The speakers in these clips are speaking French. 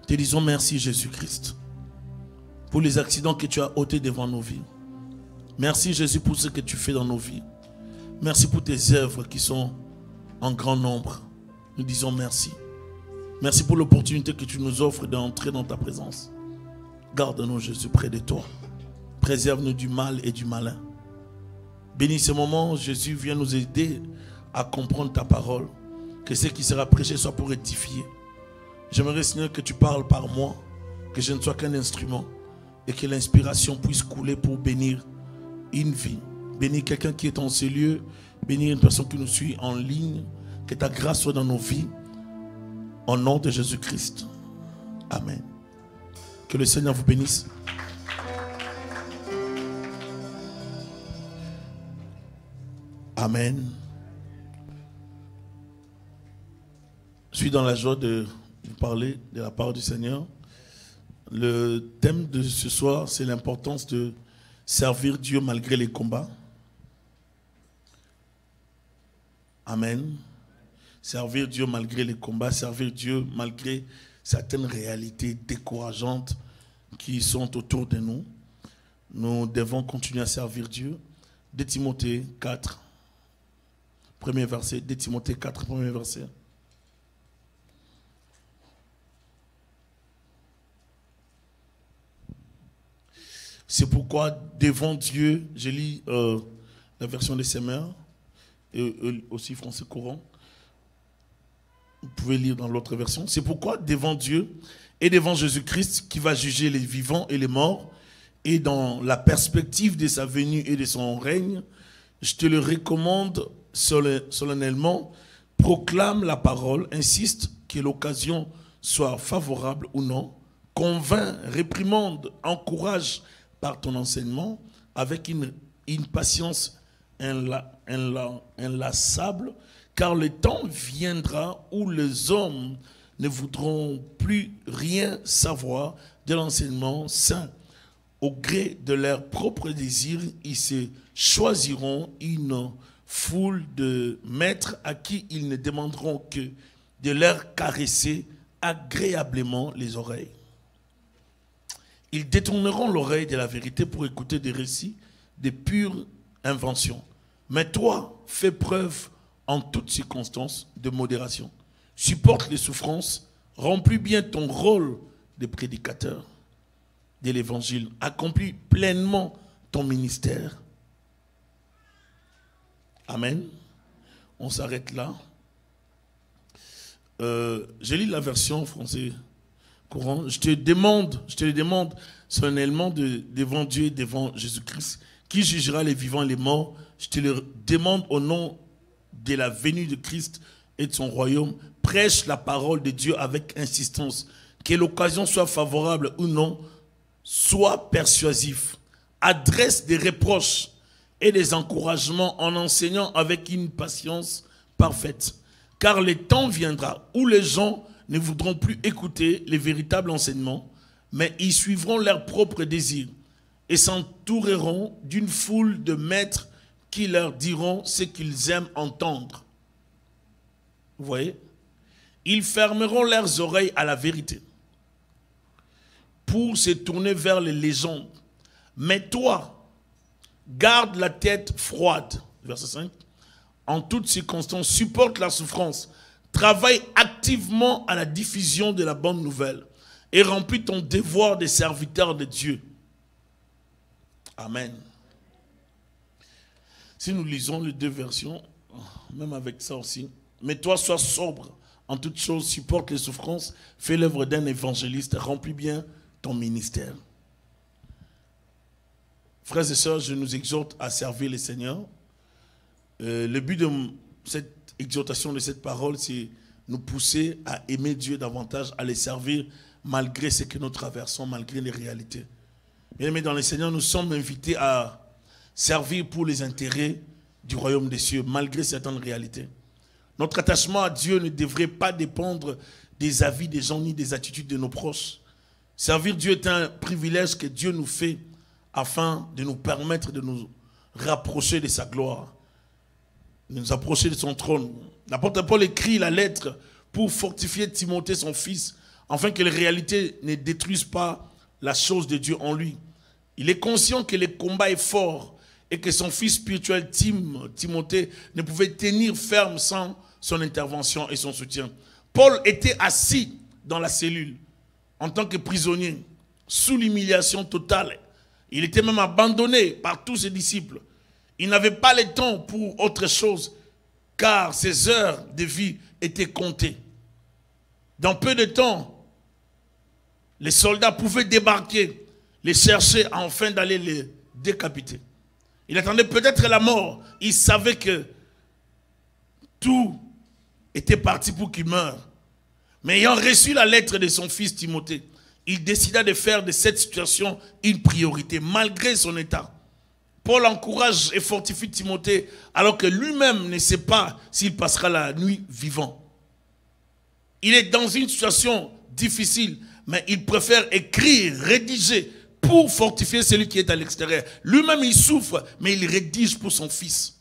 Te disons merci Jésus-Christ pour les accidents que tu as ôtés devant nos vies. Merci Jésus pour ce que tu fais dans nos vies. Merci pour tes œuvres qui sont en grand nombre. Nous disons merci. Merci pour l'opportunité que tu nous offres d'entrer dans ta présence. Garde-nous Jésus près de toi. Préserve-nous du mal et du malin. Bénis ce moment, Jésus, viens nous aider à comprendre ta parole. Que ce qui sera prêché soit pour édifier. J'aimerais, Seigneur, que tu parles par moi, que je ne sois qu'un instrument et que l'inspiration puisse couler pour bénir une vie. Bénir quelqu'un qui est en ces lieux, bénir une personne qui nous suit en ligne. Que ta grâce soit dans nos vies. Au nom de Jésus-Christ. Amen. Que le Seigneur vous bénisse. Amen. Je suis dans la joie de vous parler de la part du Seigneur. Le thème de ce soir, c'est l'importance de servir Dieu malgré les combats. Amen. Servir Dieu malgré les combats, servir Dieu malgré certaines réalités décourageantes qui sont autour de nous. Nous devons continuer à servir Dieu. 2 Timothée 4, premier verset. 2 Timothée 4, premier verset. C'est pourquoi devant Dieu, je lis la version des Semeurs et aussi français courant. Vous pouvez lire dans l'autre version. C'est pourquoi devant Dieu et devant Jésus-Christ qui va juger les vivants et les morts et dans la perspective de sa venue et de son règne, je te le recommande solennellement, proclame la parole, insiste que l'occasion soit favorable ou non, convainc, réprimande, encourage par ton enseignement avec une patience inlassable, car le temps viendra où les hommes ne voudront plus rien savoir de l'enseignement saint. Au gré de leurs propres désirs, ils se choisiront une foule de maîtres à qui ils ne demanderont que de leur caresser agréablement les oreilles. Ils détourneront l'oreille de la vérité pour écouter des récits de pure invention. Mais toi, fais preuve en toutes circonstances de modération. Supporte les souffrances, remplis bien ton rôle de prédicateur de l'évangile. Accomplis pleinement ton ministère. Amen. On s'arrête là. Je lis la version français courant. Je te le demande solennellement devant Dieu et devant Jésus-Christ, qui jugera les vivants et les morts. Je te le demande au nom de la venue de Christ et de son royaume. Prêche la parole de Dieu avec insistance. Que l'occasion soit favorable ou non, sois persuasif. Adresse des reproches et des encouragements en enseignant avec une patience parfaite. Car le temps viendra où les gens ne voudront plus écouter les véritables enseignements, mais ils suivront leurs propres désirs et s'entoureront d'une foule de maîtres qui leur diront ce qu'ils aiment entendre. Vous voyez? Ils fermeront leurs oreilles à la vérité pour se tourner vers les légendes. Mais toi, garde la tête froide. Verset 5. En toutes circonstances, supporte la souffrance. Travaille activement à la diffusion de la bonne nouvelle et remplis ton devoir de serviteur de Dieu. Amen. Si nous lisons les deux versions, même avec ça aussi, mais toi sois sobre en toutes choses, supporte les souffrances, fais l'œuvre d'un évangéliste, remplis bien ton ministère. Frères et sœurs, je nous exhorte à servir le Seigneur. Le but de cette exhortation, de cette parole, c'est nous pousser à aimer Dieu davantage, à les servir malgré ce que nous traversons, malgré les réalités. Bien-aimés dans le Seigneur, nous sommes invités à servir pour les intérêts du royaume des cieux, malgré certaines réalités. Notre attachement à Dieu ne devrait pas dépendre des avis des gens ni des attitudes de nos proches. Servir Dieu est un privilège que Dieu nous fait afin de nous permettre de nous rapprocher de sa gloire, de nous approcher de son trône. L'apôtre Paul écrit la lettre pour fortifier Timothée, son fils, afin que les réalités ne détruisent pas la chose de Dieu en lui. Il est conscient que le combat est fort et que son fils spirituel Timothée ne pouvait tenir ferme sans son intervention et son soutien. Paul était assis dans la cellule en tant que prisonnier, sous l'humiliation totale. Il était même abandonné par tous ses disciples. Il n'avait pas le temps pour autre chose, car ses heures de vie étaient comptées. Dans peu de temps, les soldats pouvaient débarquer, les chercher afin d'aller les décapiter. Il attendait peut-être la mort. Il savait que tout était parti pour qu'il meure. Mais ayant reçu la lettre de son fils Timothée, il décida de faire de cette situation une priorité, malgré son état. Paul encourage et fortifie Timothée, alors que lui-même ne sait pas s'il passera la nuit vivant. Il est dans une situation difficile, mais il préfère écrire, rédiger, pour fortifier celui qui est à l'extérieur. Lui-même, il souffre, mais il rédige pour son fils.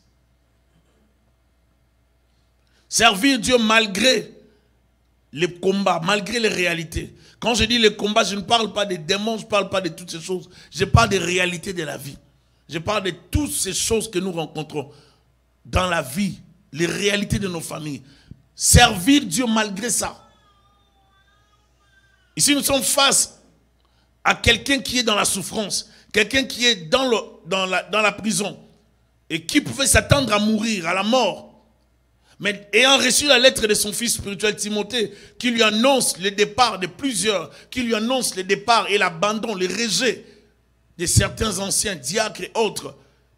Servir Dieu malgré les combats, malgré les réalités. Quand je dis les combats, je ne parle pas des démons, je ne parle pas de toutes ces choses. Je parle des réalités de la vie. Je parle de toutes ces choses que nous rencontrons dans la vie, les réalités de nos familles. Servir Dieu malgré ça. Ici, nous sommes face à quelqu'un qui est dans la souffrance, quelqu'un qui est dans la prison et qui pouvait s'attendre à mourir, à la mort. Mais ayant reçu la lettre de son fils spirituel Timothée, qui lui annonce le départ de plusieurs, qui lui annonce le départ et l'abandon, le rejet de certains anciens diacres et autres,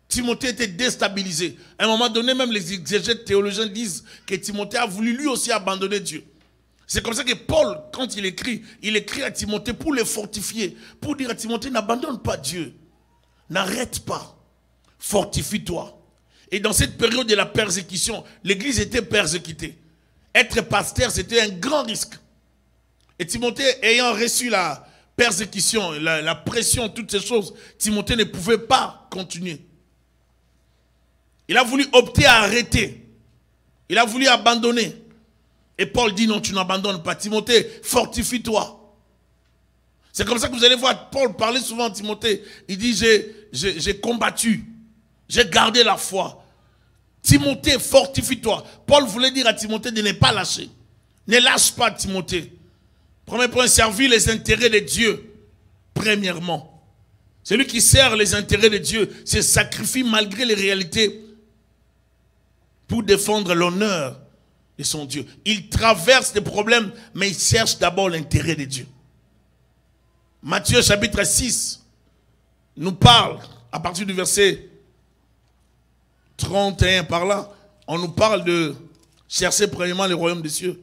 Timothée était déstabilisé. À un moment donné, même les exégètes théologiens disent que Timothée a voulu lui aussi abandonner Dieu. C'est comme ça que Paul, quand il écrit à Timothée pour le fortifier, pour dire à Timothée, n'abandonne pas Dieu, n'arrête pas, fortifie-toi. Et dans cette période de la persécution, l'église était persécutée. Être pasteur, c'était un grand risque. Et Timothée, ayant reçu la persécution, la pression, toutes ces choses, Timothée ne pouvait pas continuer. Il a voulu opter à arrêter. Il a voulu abandonner. Et Paul dit non, tu n'abandonnes pas. Timothée, fortifie-toi. C'est comme ça que vous allez voir Paul parler souvent à Timothée. Il dit, j'ai combattu. J'ai gardé la foi. Timothée, fortifie-toi. Paul voulait dire à Timothée de ne pas lâcher. Ne lâche pas Timothée. Premier point, servir les intérêts de Dieu. Premièrement. Celui qui sert les intérêts de Dieu se sacrifie malgré les réalités pour défendre l'honneur de son Dieu. Il traverse des problèmes, mais il cherche d'abord l'intérêt de Dieu. Matthieu chapitre 6 nous parle, à partir du verset 31 par là, on nous parle de chercher premièrement le royaume des cieux.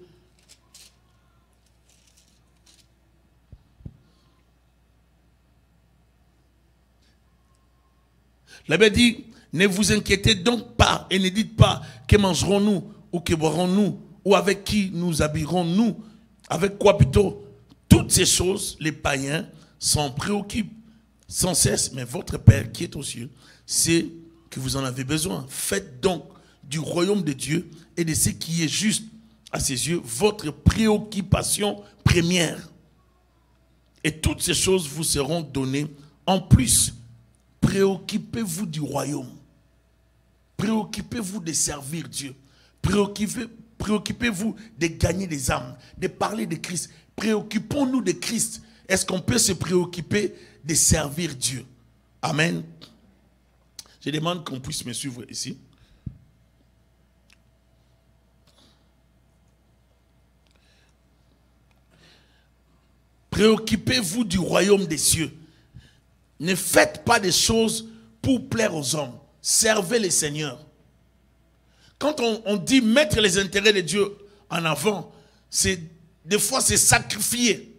La Bible dit, ne vous inquiétez donc pas et ne dites pas que mangerons-nous ou que boirons-nous ou avec qui nous habillerons-nous, avec quoi plutôt. Toutes ces choses, les païens s'en préoccupent sans cesse, mais votre Père qui est aux cieux, c'est que vous en avez besoin. Faites donc du royaume de Dieu et de ce qui est juste à ses yeux votre préoccupation première. Et toutes ces choses vous seront données en plus. Préoccupez-vous du royaume. Préoccupez-vous de servir Dieu. Préoccupez-vous de gagner des âmes, de parler de Christ. Préoccupons-nous de Christ. Est-ce qu'on peut se préoccuper de servir Dieu? Amen. Je demande qu'on puisse me suivre ici. Préoccupez-vous du royaume des cieux. Ne faites pas des choses pour plaire aux hommes. Servez les seigneurs. Quand on dit mettre les intérêts de Dieu en avant, des fois c'est sacrifier.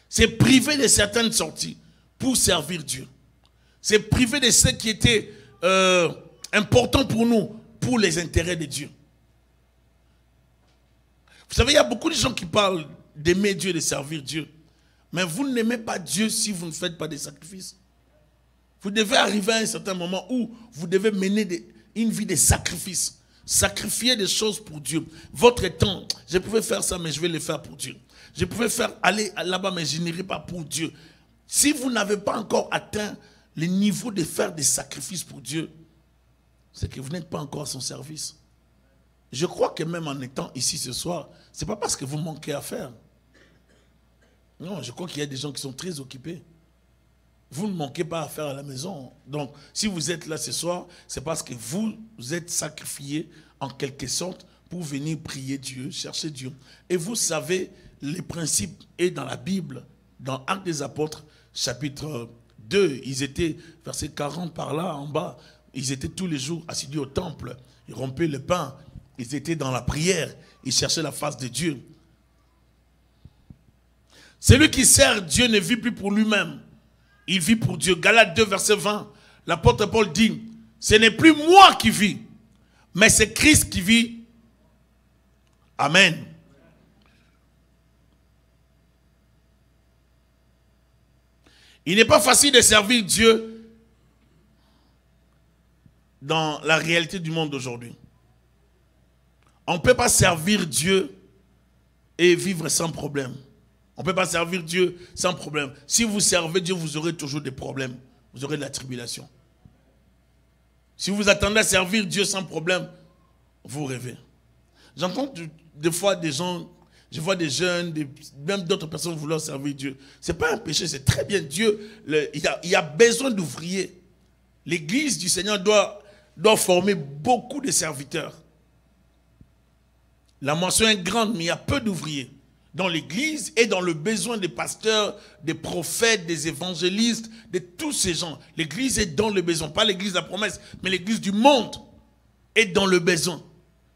C'est priver de certaines sorties pour servir Dieu. C'est priver de ce qui était important pour nous, pour les intérêts de Dieu. Vous savez, il y a beaucoup de gens qui parlent d'aimer Dieu, de servir Dieu. Mais vous n'aimez pas Dieu si vous ne faites pas des sacrifices. Vous devez arriver à un certain moment où vous devez mener une vie de sacrifice. Sacrifier des choses pour Dieu. Votre temps, je pouvais faire ça, mais je vais le faire pour Dieu. Je pouvais faire aller là-bas, mais je n'irai pas pour Dieu. Si vous n'avez pas encore atteint le niveau de faire des sacrifices pour Dieu, c'est que vous n'êtes pas encore à son service. Je crois que même en étant ici ce soir, ce n'est pas parce que vous manquez à faire. Non, je crois qu'il y a des gens qui sont très occupés. Vous ne manquez pas à faire à la maison. Donc, si vous êtes là ce soir, c'est parce que vous êtes sacrifiés en quelque sorte pour venir prier Dieu, chercher Dieu. Et vous savez, les principes est dans la Bible, dans Actes des Apôtres, chapitre 2. Ils étaient, verset 40 par là, en bas, ils étaient tous les jours assidus au temple. Ils rompaient le pain. Ils étaient dans la prière. Ils cherchaient la face de Dieu. Celui qui sert Dieu ne vit plus pour lui-même. Il vit pour Dieu. Galates 2, verset 20. L'apôtre Paul dit, ce n'est plus moi qui vis, mais c'est Christ qui vit. Amen. Il n'est pas facile de servir Dieu dans la réalité du monde d'aujourd'hui. On ne peut pas servir Dieu et vivre sans problème. On ne peut pas servir Dieu sans problème. Si vous servez Dieu, vous aurez toujours des problèmes. Vous aurez de la tribulation. Si vous attendez à servir Dieu sans problème, vous rêvez. J'entends des fois des gens, je vois des jeunes, même d'autres personnes vouloir servir Dieu. Ce n'est pas un péché, c'est très bien. Dieu, il y a besoin d'ouvriers. L'église du Seigneur doit former beaucoup de serviteurs. La mention est grande, mais il y a peu d'ouvriers dans l'église et dans le besoin des pasteurs, des prophètes, des évangélistes, de tous ces gens. L'église est dans le besoin, pas l'église de la promesse, mais l'église du monde est dans le besoin.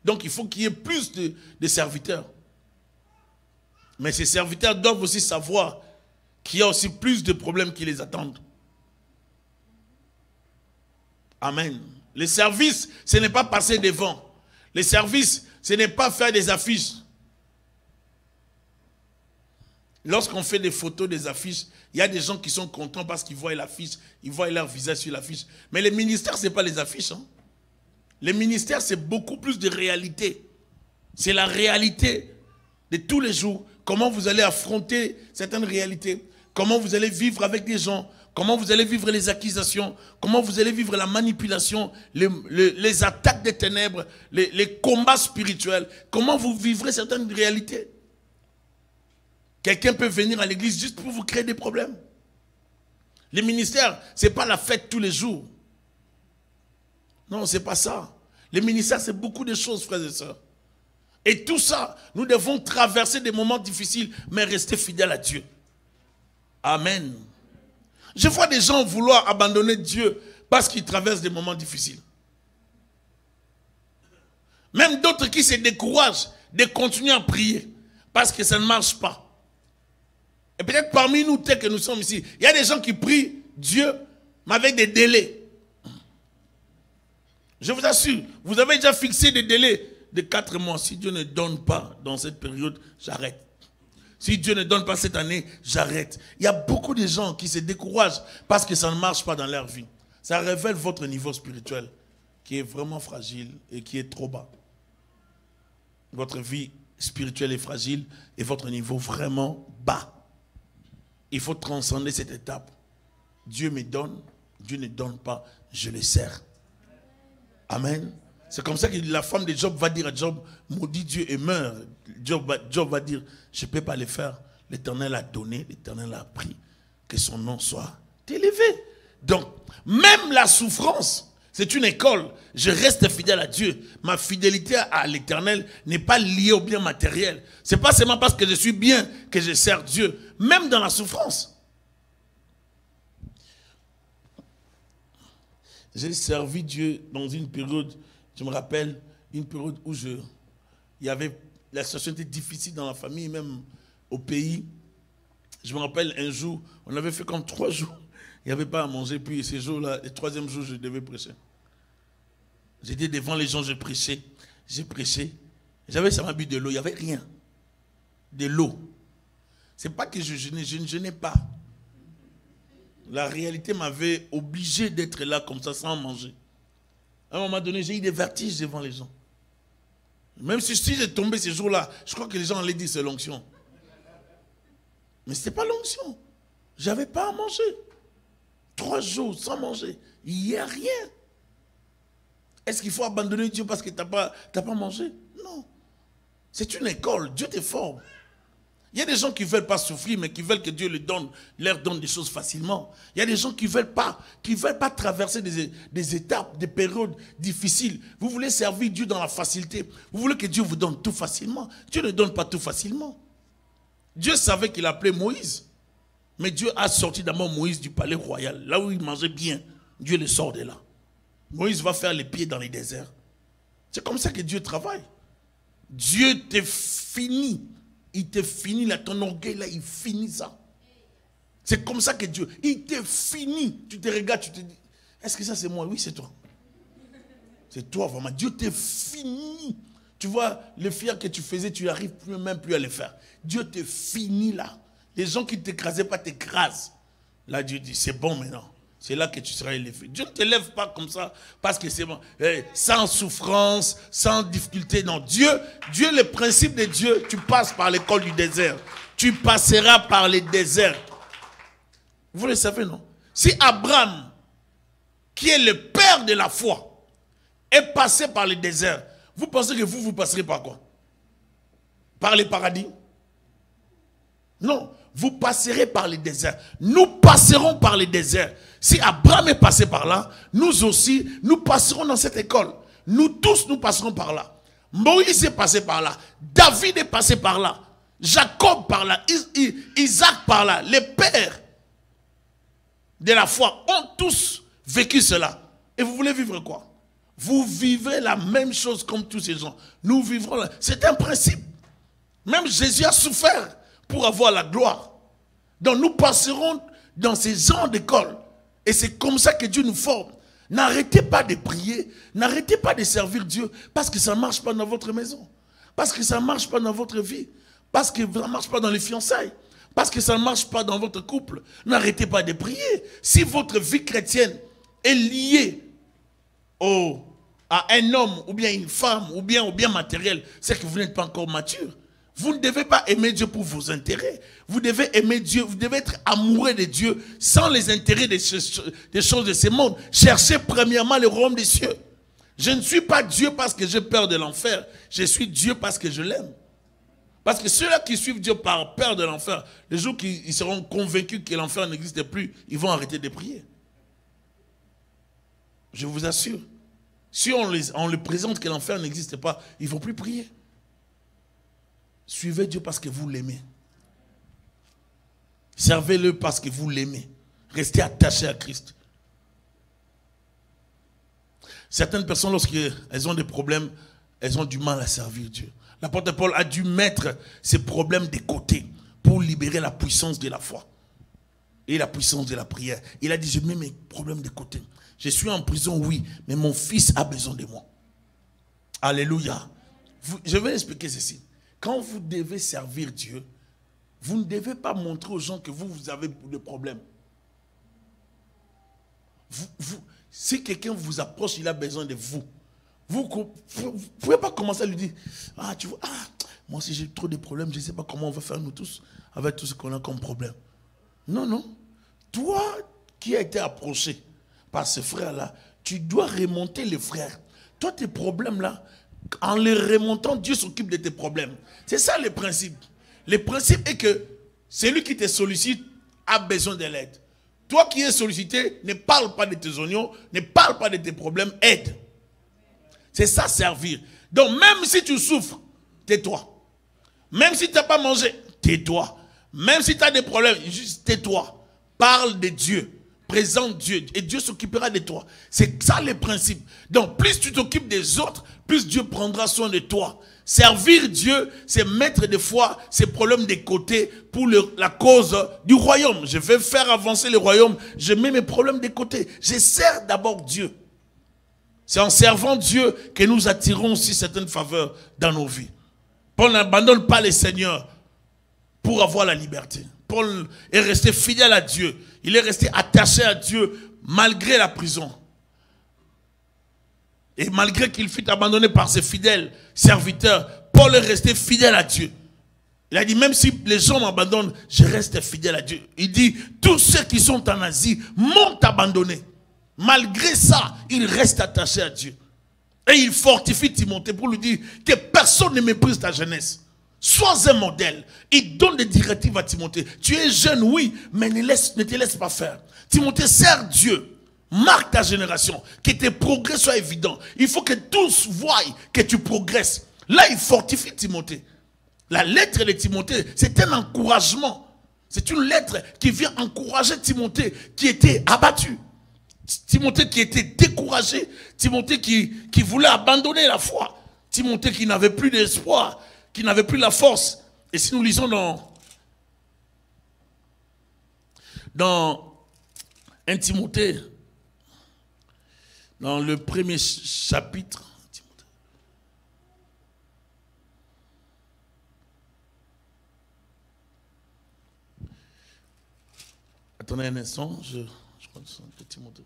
Donc il faut qu'il y ait plus de serviteurs. Mais ces serviteurs doivent aussi savoir qu'il y a aussi plus de problèmes qui les attendent. Amen. Les services, ce n'est pas passer devant. Les services, ce n'est pas faire des affiches. Lorsqu'on fait des photos, des affiches, il y a des gens qui sont contents parce qu'ils voient l'affiche, ils voient leur visage sur l'affiche. Mais les ministères, ce n'est pas les affiches. Hein. Les ministères, c'est beaucoup plus de réalité. C'est la réalité de tous les jours. Comment vous allez affronter certaines réalités. Comment vous allez vivre avec des gens. Comment vous allez vivre les accusations. Comment vous allez vivre la manipulation, les attaques des ténèbres, les combats spirituels. Comment vous vivrez certaines réalités. Quelqu'un peut venir à l'église juste pour vous créer des problèmes. Les ministères, ce n'est pas la fête tous les jours. Non, ce n'est pas ça. Les ministères, c'est beaucoup de choses, frères et sœurs. Et tout ça, nous devons traverser des moments difficiles, mais rester fidèles à Dieu. Amen. Je vois des gens vouloir abandonner Dieu parce qu'ils traversent des moments difficiles. Même d'autres qui se découragent de continuer à prier parce que ça ne marche pas. Et peut-être parmi nous, tel que nous sommes ici, il y a des gens qui prient Dieu, mais avec des délais. Je vous assure, vous avez déjà fixé des délais de 4 mois. Si Dieu ne donne pas dans cette période, j'arrête. Si Dieu ne donne pas cette année, j'arrête. Il y a beaucoup de gens qui se découragent parce que ça ne marche pas dans leur vie. Ça révèle votre niveau spirituel qui est vraiment fragile et qui est trop bas. Votre vie spirituelle est fragile et votre niveau vraiment bas. Il faut transcender cette étape. Dieu me donne, Dieu ne donne pas, je le sers. Amen. C'est comme ça que la femme de Job va dire à Job, maudit Dieu et meurt. Job va dire, je ne peux pas le faire. L'Éternel a donné, l'Éternel a pris. Que son nom soit élevé. Donc, même la souffrance, c'est une école. Je reste fidèle à Dieu. Ma fidélité à l'Éternel n'est pas liée au bien matériel. Ce n'est pas seulement parce que je suis bien que je sers Dieu. Même dans la souffrance. J'ai servi Dieu dans une période, je me rappelle, une période où la situation était difficile dans la famille, même au pays. Je me rappelle un jour, on avait fait comme 3 jours. Il n'y avait pas à manger, puis ces jours-là, le 3e jour, je devais prêcher. J'étais devant les gens, je prêchais. J'ai prêché. J'avais seulement bu de l'eau, il n'y avait rien. De l'eau. Ce n'est pas que je jeûnais, je ne jeûnais pas. La réalité m'avait obligé d'être là comme ça, sans manger. À un moment donné, j'ai eu des vertiges devant les gens. Même si j'ai tombé ces jours-là, je crois que les gens allaient dire c'est l'onction. Mais ce n'était pas l'onction. Je n'avais pas à manger. 3 jours sans manger. Il n'y a rien. Est-ce qu'il faut abandonner Dieu parce que tu n'as pas mangé? Non. C'est une école. Dieu te forme. Il y a des gens qui ne veulent pas souffrir, mais qui veulent que Dieu leur donne des choses facilement. Il y a des gens qui ne veulent pas traverser des étapes, des périodes difficiles. Vous voulez servir Dieu dans la facilité. Vous voulez que Dieu vous donne tout facilement. Dieu ne donne pas tout facilement. Dieu savait qu'il appelait Moïse. Mais Dieu a sorti d'abord Moïse du palais royal. Là où il mangeait bien, Dieu le sort de là. Moïse va faire les pieds dans les déserts. C'est comme ça que Dieu travaille. Dieu te finit. Il te finit là, ton orgueil là, il finit ça. C'est comme ça que Dieu, il te finit. Tu te regardes, tu te dis, est-ce que ça c'est moi? Oui, c'est toi. C'est toi vraiment. Dieu te finit. Tu vois, les fiers que tu faisais, tu n'arrives même plus à les faire. Dieu te finit là. Les gens qui ne t'écrasaient pas t'écrasent. Là, Dieu dit, c'est bon maintenant. C'est là que tu seras élevé. Dieu ne te lève pas comme ça parce que c'est bon. Sans souffrance, sans difficulté. Non, Dieu, le principe de Dieu, tu passes par l'école du désert. Tu passeras par les déserts. Vous le savez, non? Si Abraham, qui est le père de la foi, est passé par les déserts, vous pensez que vous passerez par quoi? Par les paradis? Non. Vous passerez par les déserts. Nous passerons par les déserts. Si Abraham est passé par là, nous aussi, nous passerons dans cette école. Nous tous, nous passerons par là. Moïse est passé par là. David est passé par là. Jacob par là. Isaac par là. Les pères de la foi ont tous vécu cela. Et vous voulez vivre quoi? Vous vivrez la même chose comme tous ces gens. Nous vivrons là. C'est un principe. Même Jésus a souffert pour avoir la gloire. Donc nous passerons dans ces genres d'école. Et c'est comme ça que Dieu nous forme. N'arrêtez pas de prier. N'arrêtez pas de servir Dieu. Parce que ça ne marche pas dans votre maison. Parce que ça ne marche pas dans votre vie. Parce que ça ne marche pas dans les fiançailles. Parce que ça ne marche pas dans votre couple. N'arrêtez pas de prier. Si votre vie chrétienne est liée à un homme, ou bien une femme, ou bien matériel, c'est que vous n'êtes pas encore mature. Vous ne devez pas aimer Dieu pour vos intérêts. Vous devez aimer Dieu, vous devez être amoureux de Dieu sans les intérêts des choses de ce monde. Cherchez premièrement le royaume des cieux. Je ne suis pas Dieu parce que j'ai peur de l'enfer. Je suis Dieu parce que je l'aime. Parce que ceux-là qui suivent Dieu par peur de l'enfer, le jour qu'ils seront convaincus que l'enfer n'existe plus, ils vont arrêter de prier. Je vous assure. Si on les présente que l'enfer n'existe pas, ils ne vont plus prier. Suivez Dieu parce que vous l'aimez. Servez-le parce que vous l'aimez. Restez attachés à Christ. Certaines personnes, lorsqu'elles ont des problèmes, elles ont du mal à servir Dieu. L'apôtre Paul a dû mettre ces problèmes de côté pour libérer la puissance de la foi et la puissance de la prière. Il a dit, je mets mes problèmes de côté. Je suis en prison, oui, mais mon fils a besoin de moi. Alléluia. Je vais expliquer ceci. Quand vous devez servir Dieu, vous ne devez pas montrer aux gens que vous avez des problèmes. Si quelqu'un vous approche, il a besoin de vous. Vous ne pouvez pas commencer à lui dire, tu vois, moi aussi j'ai trop de problèmes, je ne sais pas comment on va faire nous tous, avec tout ce qu'on a comme problème. Non, non. Toi qui as été approché par ce frère-là, tu dois remonter les frères. Toi, tes problèmes-là, en les remontant, Dieu s'occupe de tes problèmes. C'est ça le principe. Le principe est que celui qui te sollicite a besoin de l'aide. Toi qui es sollicité, ne parle pas de tes oignons, ne parle pas de tes problèmes, aide. C'est ça servir. Donc même si tu souffres, tais-toi. Même si tu n'as pas mangé, tais-toi. Même si tu as des problèmes, juste tais-toi. Parle de Dieu. Présente Dieu. Et Dieu s'occupera de toi. C'est ça le principe. Donc plus tu t'occupes des autres, plus Dieu prendra soin de toi. Servir Dieu, c'est mettre des fois ces problèmes de côté pour la cause du royaume. Je vais faire avancer le royaume. Je mets mes problèmes de côté. Je sers d'abord Dieu. C'est en servant Dieu que nous attirons aussi certaines faveurs dans nos vies. Paul n'abandonne pas le Seigneur pour avoir la liberté. Paul est resté fidèle à Dieu. Il est resté attaché à Dieu malgré la prison. Et malgré qu'il fut abandonné par ses fidèles serviteurs, Paul est resté fidèle à Dieu. Il a dit, même si les gens m'abandonnent, je reste fidèle à Dieu. Il dit, tous ceux qui sont en Asie m'ont abandonné. Malgré ça, il reste attaché à Dieu. Et il fortifie Timothée pour lui dire que personne ne méprise ta jeunesse. Sois un modèle. Il donne des directives à Timothée. Tu es jeune, oui, mais ne te laisse pas faire. Timothée, sert Dieu. Marque ta génération. Que tes progrès soient évidents. Il faut que tous voient que tu progresses. Là, il fortifie Timothée. La lettre de Timothée, c'est un encouragement. C'est une lettre qui vient encourager Timothée qui était abattu. Timothée qui était découragé. Timothée qui voulait abandonner la foi. Timothée qui n'avait plus d'espoir, qui n'avait plus la force. Et si nous lisons dans 1 Timothée, dans le premier chapitre, attendez un instant, je crois que c'est Timothée.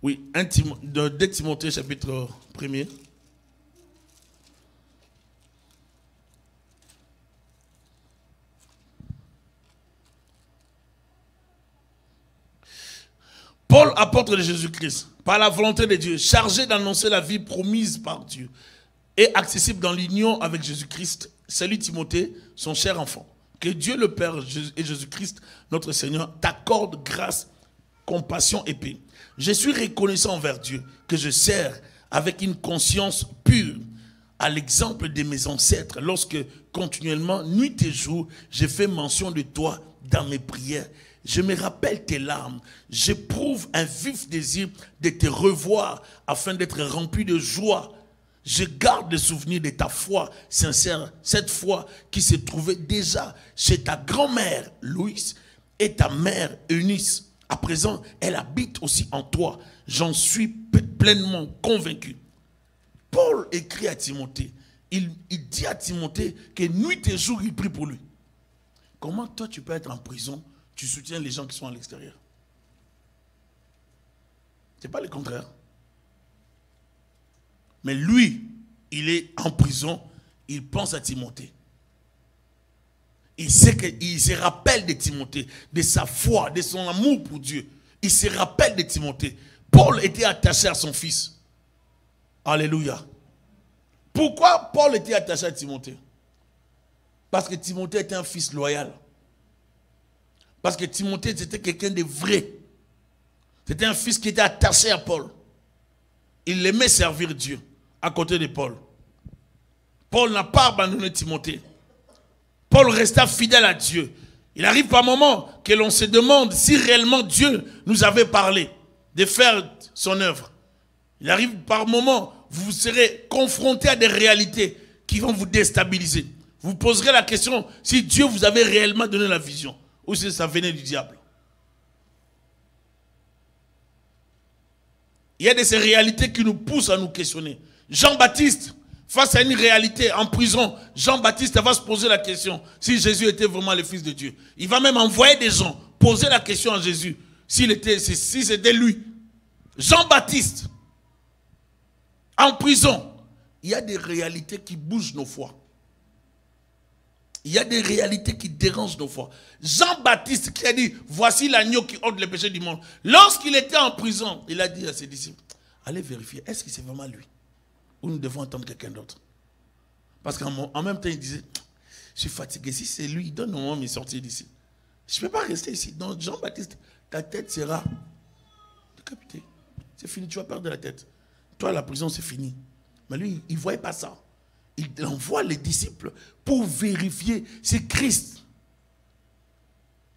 Oui, 2 Timothée chapitre 1er. Paul, apôtre de Jésus-Christ, par la volonté de Dieu, chargé d'annoncer la vie promise par Dieu et accessible dans l'union avec Jésus-Christ, salue Timothée, son cher enfant. Que Dieu le Père et Jésus-Christ, notre Seigneur, t'accorde grâce, compassion et paix. Je suis reconnaissant envers Dieu que je sers avec une conscience pure, à l'exemple de mes ancêtres, lorsque continuellement, nuit et jour, j'ai fait mention de toi dans mes prières. Je me rappelle tes larmes. J'éprouve un vif désir de te revoir afin d'être rempli de joie. Je garde le souvenir de ta foi sincère, cette foi qui se trouvait déjà chez ta grand-mère Louise et ta mère Eunice. À présent, elle habite aussi en toi. J'en suis pleinement convaincu. Paul écrit à Timothée. Il dit à Timothée que nuit et jour, il prie pour lui. Comment toi, tu peux être en prison? Tu soutiens les gens qui sont à l'extérieur. Ce n'est pas le contraire. Mais lui, il est en prison, il pense à Timothée. Il se rappelle de Timothée, de sa foi, de son amour pour Dieu. Il se rappelle de Timothée. Paul était attaché à son fils. Alléluia. Pourquoi Paul était attaché à Timothée? Parce que Timothée était un fils loyal. Parce que Timothée, c'était quelqu'un de vrai. C'était un fils qui était attaché à Paul. Il aimait servir Dieu à côté de Paul. Paul n'a pas abandonné Timothée. Paul resta fidèle à Dieu. Il arrive par moment que l'on se demande si réellement Dieu nous avait parlé de faire son œuvre. Il arrive par moment, vous serez confronté à des réalités qui vont vous déstabiliser. Vous poserez la question si Dieu vous avait réellement donné la vision. Ou si ça venait du diable. Il y a de ces réalités qui nous poussent à nous questionner. Jean-Baptiste, face à une réalité en prison, Jean-Baptiste va se poser la question si Jésus était vraiment le Fils de Dieu. Il va même envoyer des gens poser la question à Jésus si c'était lui. Jean-Baptiste, en prison, il y a des réalités qui bougent nos foi. Il y a des réalités qui dérangent nos foi. Jean-Baptiste qui a dit, voici l'agneau qui ôte les péchés du monde. Lorsqu'il était en prison, il a dit à ses disciples, allez vérifier, est-ce que c'est vraiment lui? Ou nous devons entendre quelqu'un d'autre? Parce qu'en même temps, il disait, je suis fatigué, si c'est lui, donne-moi me sortir d'ici. Je ne peux pas rester ici. Donc Jean-Baptiste, ta tête sera décapitée. C'est fini, tu vas perdre la tête. Toi, la prison, c'est fini. Mais lui, il ne voyait pas ça. Il envoie les disciples pour vérifier si Christ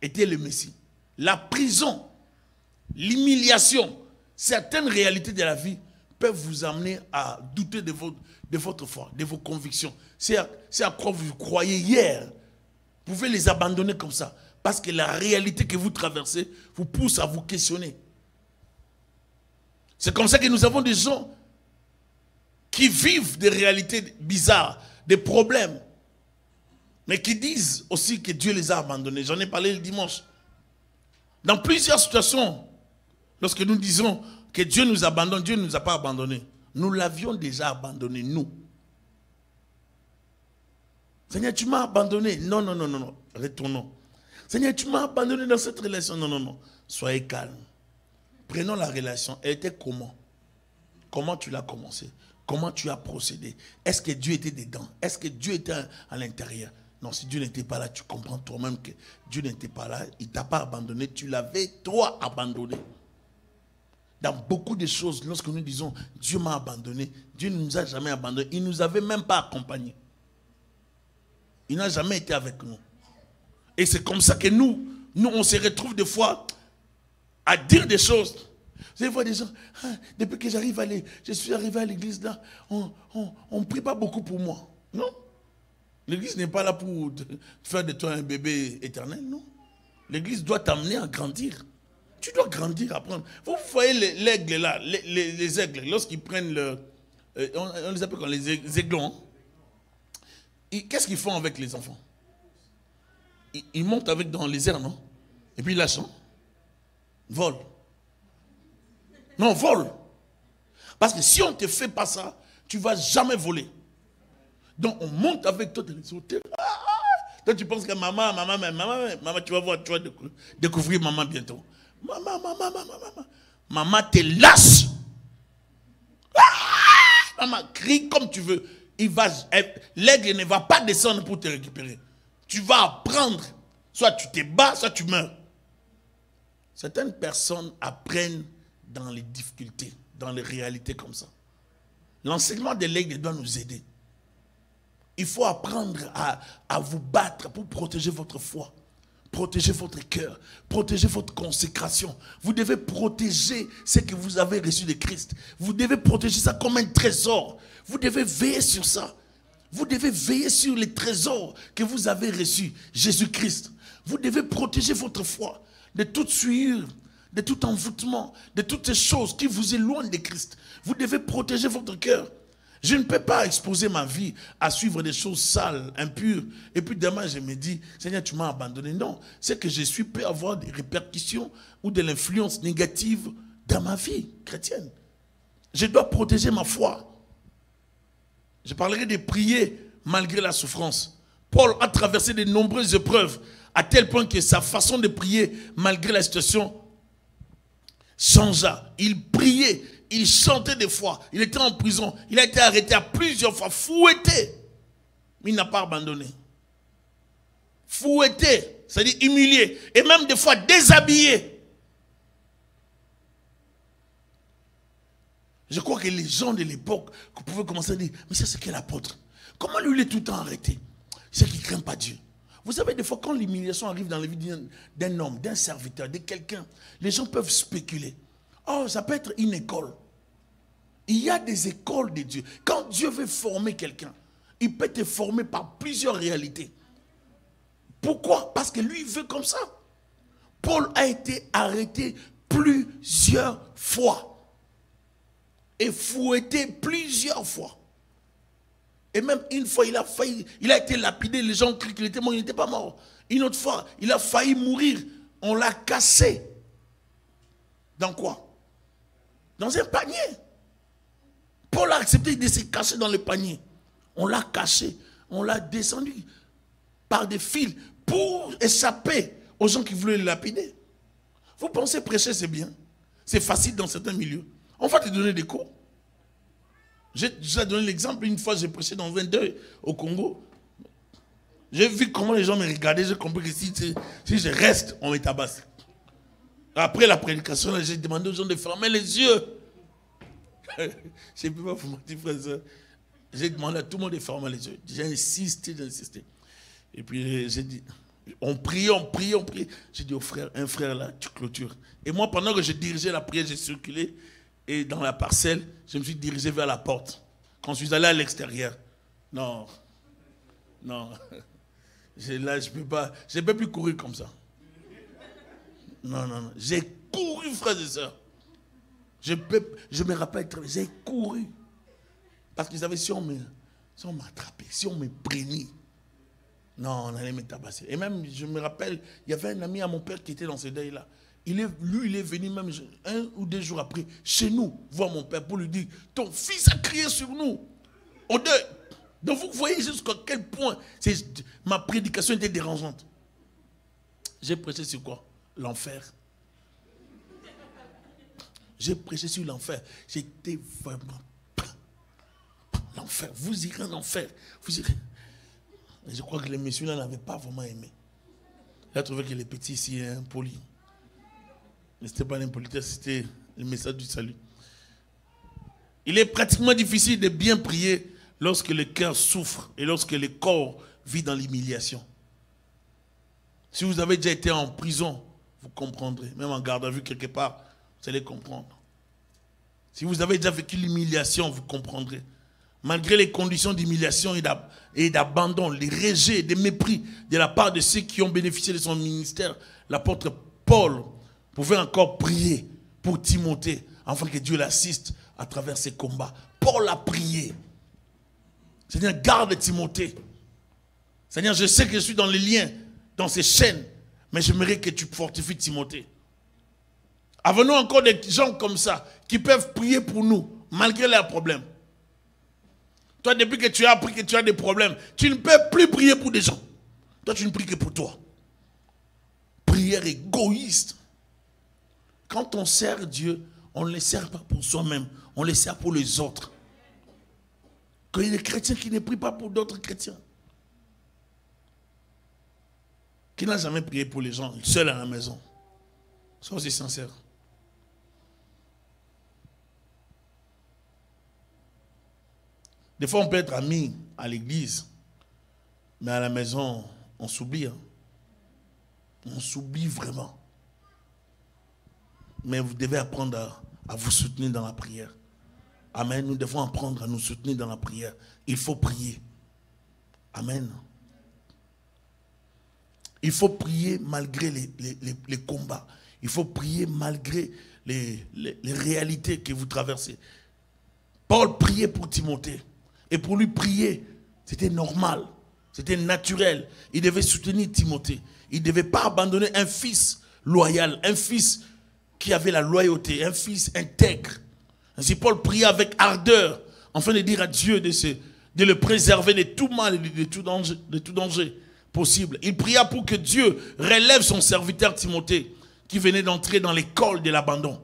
était le Messie. La prison, l'humiliation, certaines réalités de la vie peuvent vous amener à douter de votre foi, de vos convictions. C'est à quoi vous croyez hier. Vous pouvez les abandonner comme ça. Parce que la réalité que vous traversez vous pousse à vous questionner. C'est comme ça que nous avons des gens qui vivent des réalités bizarres, des problèmes, mais qui disent aussi que Dieu les a abandonnés. J'en ai parlé le dimanche. Dans plusieurs situations, lorsque nous disons que Dieu nous abandonne, Dieu ne nous a pas abandonnés. Nous l'avions déjà abandonné, nous. Seigneur, tu m'as abandonné. Non, non, non, non, non. Retournons. Seigneur, tu m'as abandonné dans cette relation. Non, non, non. Soyez calme. Prenons la relation. Elle était comment? Comment tu l'as commencé? Comment tu as procédé? Est-ce que Dieu était dedans? Est-ce que Dieu était à l'intérieur? Non, si Dieu n'était pas là, tu comprends toi-même que Dieu n'était pas là. Il ne t'a pas abandonné. Tu l'avais, toi, abandonné. Dans beaucoup de choses, lorsque nous disons Dieu m'a abandonné, Dieu ne nous a jamais abandonné. Il ne nous avait même pas accompagnés. Il n'a jamais été avec nous. Et c'est comme ça que nous, on se retrouve des fois à dire des choses. Vous allez voir des gens, ah, depuis que je suis arrivé à l'église là, on ne prie pas beaucoup pour moi. Non. L'église n'est pas là pour faire de toi un bébé éternel, non. L'église doit t'amener à grandir. Tu dois grandir, apprendre. Vous voyez l'aigle là, les aigles, lorsqu'ils prennent le... on les appelle comme les aiglons. Qu'est-ce qu'ils font avec les enfants? Ils montent avec dans les airs, non? Et puis ils lâchent. Vol. Non, vol. Parce que si on ne te fait pas ça, tu ne vas jamais voler. Donc on monte avec toi dans les hôtels. Toi tu penses que maman, tu vas voir, tu vas découvrir maman bientôt. Maman te lâche. Maman crie comme tu veux. L'aigle ne va pas descendre pour te récupérer. Tu vas apprendre. Soit tu te bats, soit tu meurs. Certaines personnes apprennent dans les difficultés, dans les réalités comme ça. L'enseignement de l'aigle doit nous aider. Il faut apprendre à vous battre pour protéger votre foi, protéger votre cœur, protéger votre consécration. Vous devez protéger ce que vous avez reçu de Christ. Vous devez protéger ça comme un trésor. Vous devez veiller sur ça. Vous devez veiller sur les trésors que vous avez reçus, Jésus-Christ. Vous devez protéger votre foi de toute souillure, de tout envoûtement, de toutes ces choses qui vous éloignent de Christ. Vous devez protéger votre cœur. Je ne peux pas exposer ma vie à suivre des choses sales, impures. Et puis demain, je me dis, Seigneur, tu m'as abandonné. Non, c'est que je suis peut avoir des répercussions ou de l'influence négative dans ma vie chrétienne. Je dois protéger ma foi. Je parlerai de prier malgré la souffrance. Paul a traversé de nombreuses épreuves à tel point que sa façon de prier malgré la situation changea. Il priait, il chantait des fois, il était en prison, il a été arrêté à plusieurs fois, fouetté, mais il n'a pas abandonné. Fouetté, c'est-à-dire humilié, et même des fois déshabillé. Je crois que les gens de l'époque pouvaient commencer à dire, mais ça c'est quel apôtre? Comment lui il est tout le temps arrêté? C'est qu'il ne craint pas Dieu. Vous savez, des fois, quand l'humiliation arrive dans la vie d'un homme, d'un serviteur, de quelqu'un, les gens peuvent spéculer. Oh, ça peut être une école. Il y a des écoles de Dieu. Quand Dieu veut former quelqu'un, il peut te former par plusieurs réalités. Pourquoi? Parce que lui, il veut comme ça. Paul a été arrêté plusieurs fois. Et fouetté plusieurs fois. Et même une fois, il a été lapidé, les gens crient qu'il était mort, il n'était pas mort. Une autre fois, il a failli mourir, on l'a cassé. Dans quoi? Dans un panier. Paul a accepté de se cacher dans le panier. On l'a caché, on l'a descendu par des fils pour échapper aux gens qui voulaient le lapider. Vous pensez prêcher, c'est bien. C'est facile dans certains milieux. On va te donner des cours. J'ai déjà donné l'exemple, une fois j'ai prêché dans un deuil au Congo. J'ai vu comment les gens me regardaient, j'ai compris que si je reste, on me tabasse. Après la prédication, j'ai demandé aux gens de fermer les yeux. Je ne peux pas vous mentir, frère. J'ai demandé à tout le monde de fermer les yeux. J'ai insisté. Et puis j'ai dit, on prie. J'ai dit au frère, un frère là, tu clôtures. Et moi, pendant que je dirigeais la prière, j'ai circulé. Et dans la parcelle, je me suis dirigé vers la porte. Quand je suis allé à l'extérieur, non. Là, je ne peux plus courir comme ça. Non. J'ai couru, frères et sœurs. Je me rappelle très bien, j'ai couru. Parce qu'ils savaient, si on m'attrapait, si on me prenait, non, on allait me tabasser. Et même, je me rappelle, il y avait un ami à mon père qui était dans ce deuil-là. il est venu même 1 ou 2 jours après, chez nous, voir mon père pour lui dire, ton fils a crié sur nous. Au deuil. Donc vous voyez jusqu'à quel point ma prédication était dérangeante. J'ai prêché sur quoi? L'enfer. J'ai prêché sur l'enfer. J'étais vraiment... L'enfer. Vous irez en enfer. Vous irez. Et je crois que les messieurs là n'avaient pas vraiment aimé. Il a trouvé que les petits ici sont impolis. Mais ce n'était pas l'impolitesse, c'était le message du salut. Il est pratiquement difficile de bien prier lorsque le cœur souffre et lorsque le corps vit dans l'humiliation. Si vous avez déjà été en prison, vous comprendrez. Même en garde à vue quelque part, vous allez comprendre. Si vous avez déjà vécu l'humiliation, vous comprendrez. Malgré les conditions d'humiliation et d'abandon, les rejets, des mépris de la part de ceux qui ont bénéficié de son ministère, l'apôtre Paul pouvait encore prier pour Timothée, afin que Dieu l'assiste à travers ses combats. Paul a prié. Seigneur, garde Timothée. Seigneur, je sais que je suis dans les liens, dans ces chaînes, mais j'aimerais que tu fortifies Timothée. Avons-nous encore des gens comme ça qui peuvent prier pour nous, malgré leurs problèmes? Toi, depuis que tu as appris que tu as des problèmes, tu ne peux plus prier pour des gens. Toi, tu ne pries que pour toi. Prière égoïste. Quand on sert Dieu, on ne le sert pas pour soi-même, on le sert pour les autres. Quand il y a des chrétiens qui ne prient pas pour d'autres chrétiens. Qui n'a jamais prié pour les gens, seul à la maison. Soyez sincères. Des fois, on peut être amis à l'église, mais à la maison, on s'oublie. On s'oublie vraiment. Mais vous devez apprendre à vous soutenir dans la prière. Amen. Nous devons apprendre à nous soutenir dans la prière. Il faut prier. Amen. Il faut prier malgré les combats. Il faut prier malgré les réalités que vous traversez. Paul priait pour Timothée. Et pour lui prier, c'était normal. C'était naturel. Il devait soutenir Timothée. Il ne devait pas abandonner un fils loyal, un fils qui avait la loyauté, un fils intègre. Ainsi, Paul priait avec ardeur, afin de dire à Dieu de le préserver de tout mal et de tout danger possible. Il pria pour que Dieu relève son serviteur Timothée, qui venait d'entrer dans l'école de l'abandon.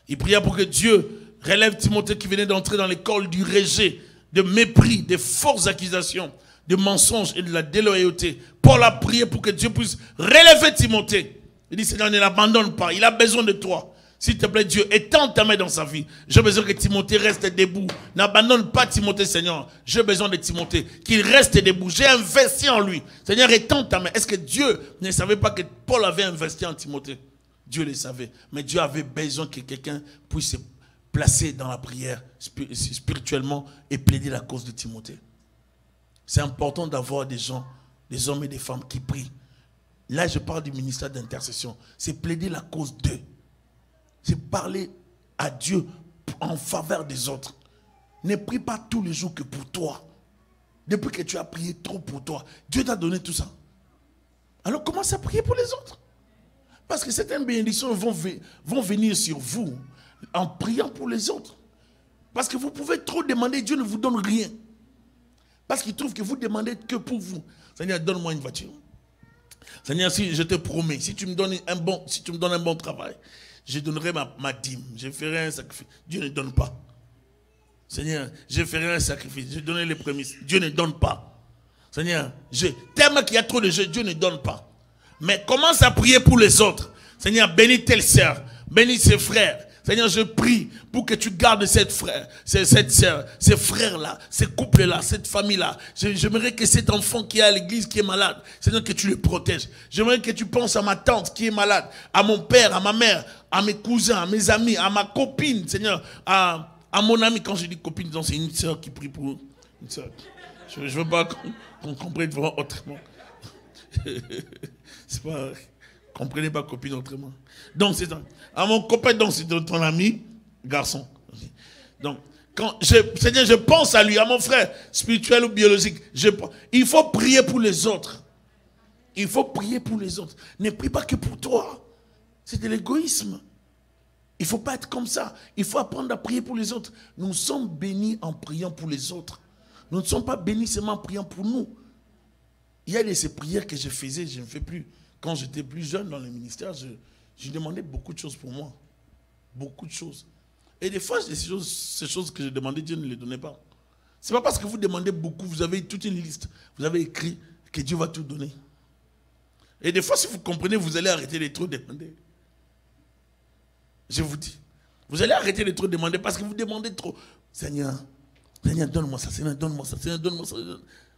Il pria pour que Dieu relève Timothée, qui venait d'entrer dans l'école du rejet, de mépris, de fausses accusations, de mensonges et de la déloyauté. Paul a prié pour que Dieu puisse relever Timothée. Il dit, Seigneur, ne l'abandonne pas, il a besoin de toi. S'il te plaît, Dieu, étends ta main dans sa vie. J'ai besoin que Timothée reste debout. N'abandonne pas Timothée, Seigneur. J'ai besoin de Timothée, qu'il reste debout. J'ai investi en lui. Seigneur, étends ta main. Est-ce que Dieu ne savait pas que Paul avait investi en Timothée? Dieu le savait. Mais Dieu avait besoin que quelqu'un puisse se placer dans la prière spirituellement et plaider la cause de Timothée. C'est important d'avoir des gens, des hommes et des femmes qui prient. Là, je parle du ministère d'intercession. C'est plaider la cause d'eux. C'est parler à Dieu en faveur des autres. Ne prie pas tous les jours que pour toi. Depuis que tu as prié trop pour toi, Dieu t'a donné tout ça. Alors commence à prier pour les autres. Parce que certaines bénédictions vont venir sur vous en priant pour les autres. Parce que vous pouvez trop demander, Dieu ne vous donne rien. Parce qu'il trouve que vous demandez que pour vous. Seigneur, donne-moi une voiture. Seigneur, si je te promets, si tu me donnes un bon travail, je donnerai ma dîme, je ferai un sacrifice. Dieu ne donne pas. Seigneur, je ferai un sacrifice, je donnerai les prémices. Dieu ne donne pas. Seigneur, tellement qu'il y a trop de jeux, Dieu ne donne pas. Mais commence à prier pour les autres. Seigneur, bénis telle sœur, bénis ses frères. Seigneur, je prie pour que tu gardes cette sœur, ces frères-là, ces couples-là, cette famille-là. J'aimerais que cet enfant qui est à l'église, qui est malade, Seigneur, que tu le protèges. J'aimerais que tu penses à ma tante qui est malade, à mon père, à ma mère, à mes cousins, à mes amis, à ma copine, Seigneur, à mon ami. Quand je dis copine, c'est une sœur qui prie pour une sœur. Je ne veux pas qu'on comprenne vraiment autrement. C'est pas... Comprenez pas copine autrement. Donc c'est à mon copain, donc c'est ton ami, garçon. Donc Seigneur, je pense à lui, à mon frère spirituel ou biologique. Il faut prier pour les autres. Il faut prier pour les autres. Ne prie pas que pour toi. C'est de l'égoïsme. Il ne faut pas être comme ça. Il faut apprendre à prier pour les autres. Nous sommes bénis en priant pour les autres. Nous ne sommes pas bénis seulement en priant pour nous. Il y a de ces prières que je faisais, je ne fais plus. Quand j'étais plus jeune dans le ministère, je demandais beaucoup de choses pour moi. Beaucoup de choses. Et des fois, ces choses que je demandais, Dieu ne les donnait pas. Ce n'est pas parce que vous demandez beaucoup, vous avez toute une liste, vous avez écrit que Dieu va tout donner. Et des fois, si vous comprenez, vous allez arrêter de trop demander. Je vous dis. Vous allez arrêter de trop demander parce que vous demandez trop. Seigneur, Seigneur, donne-moi ça, Seigneur, donne-moi ça, Seigneur, donne-moi ça.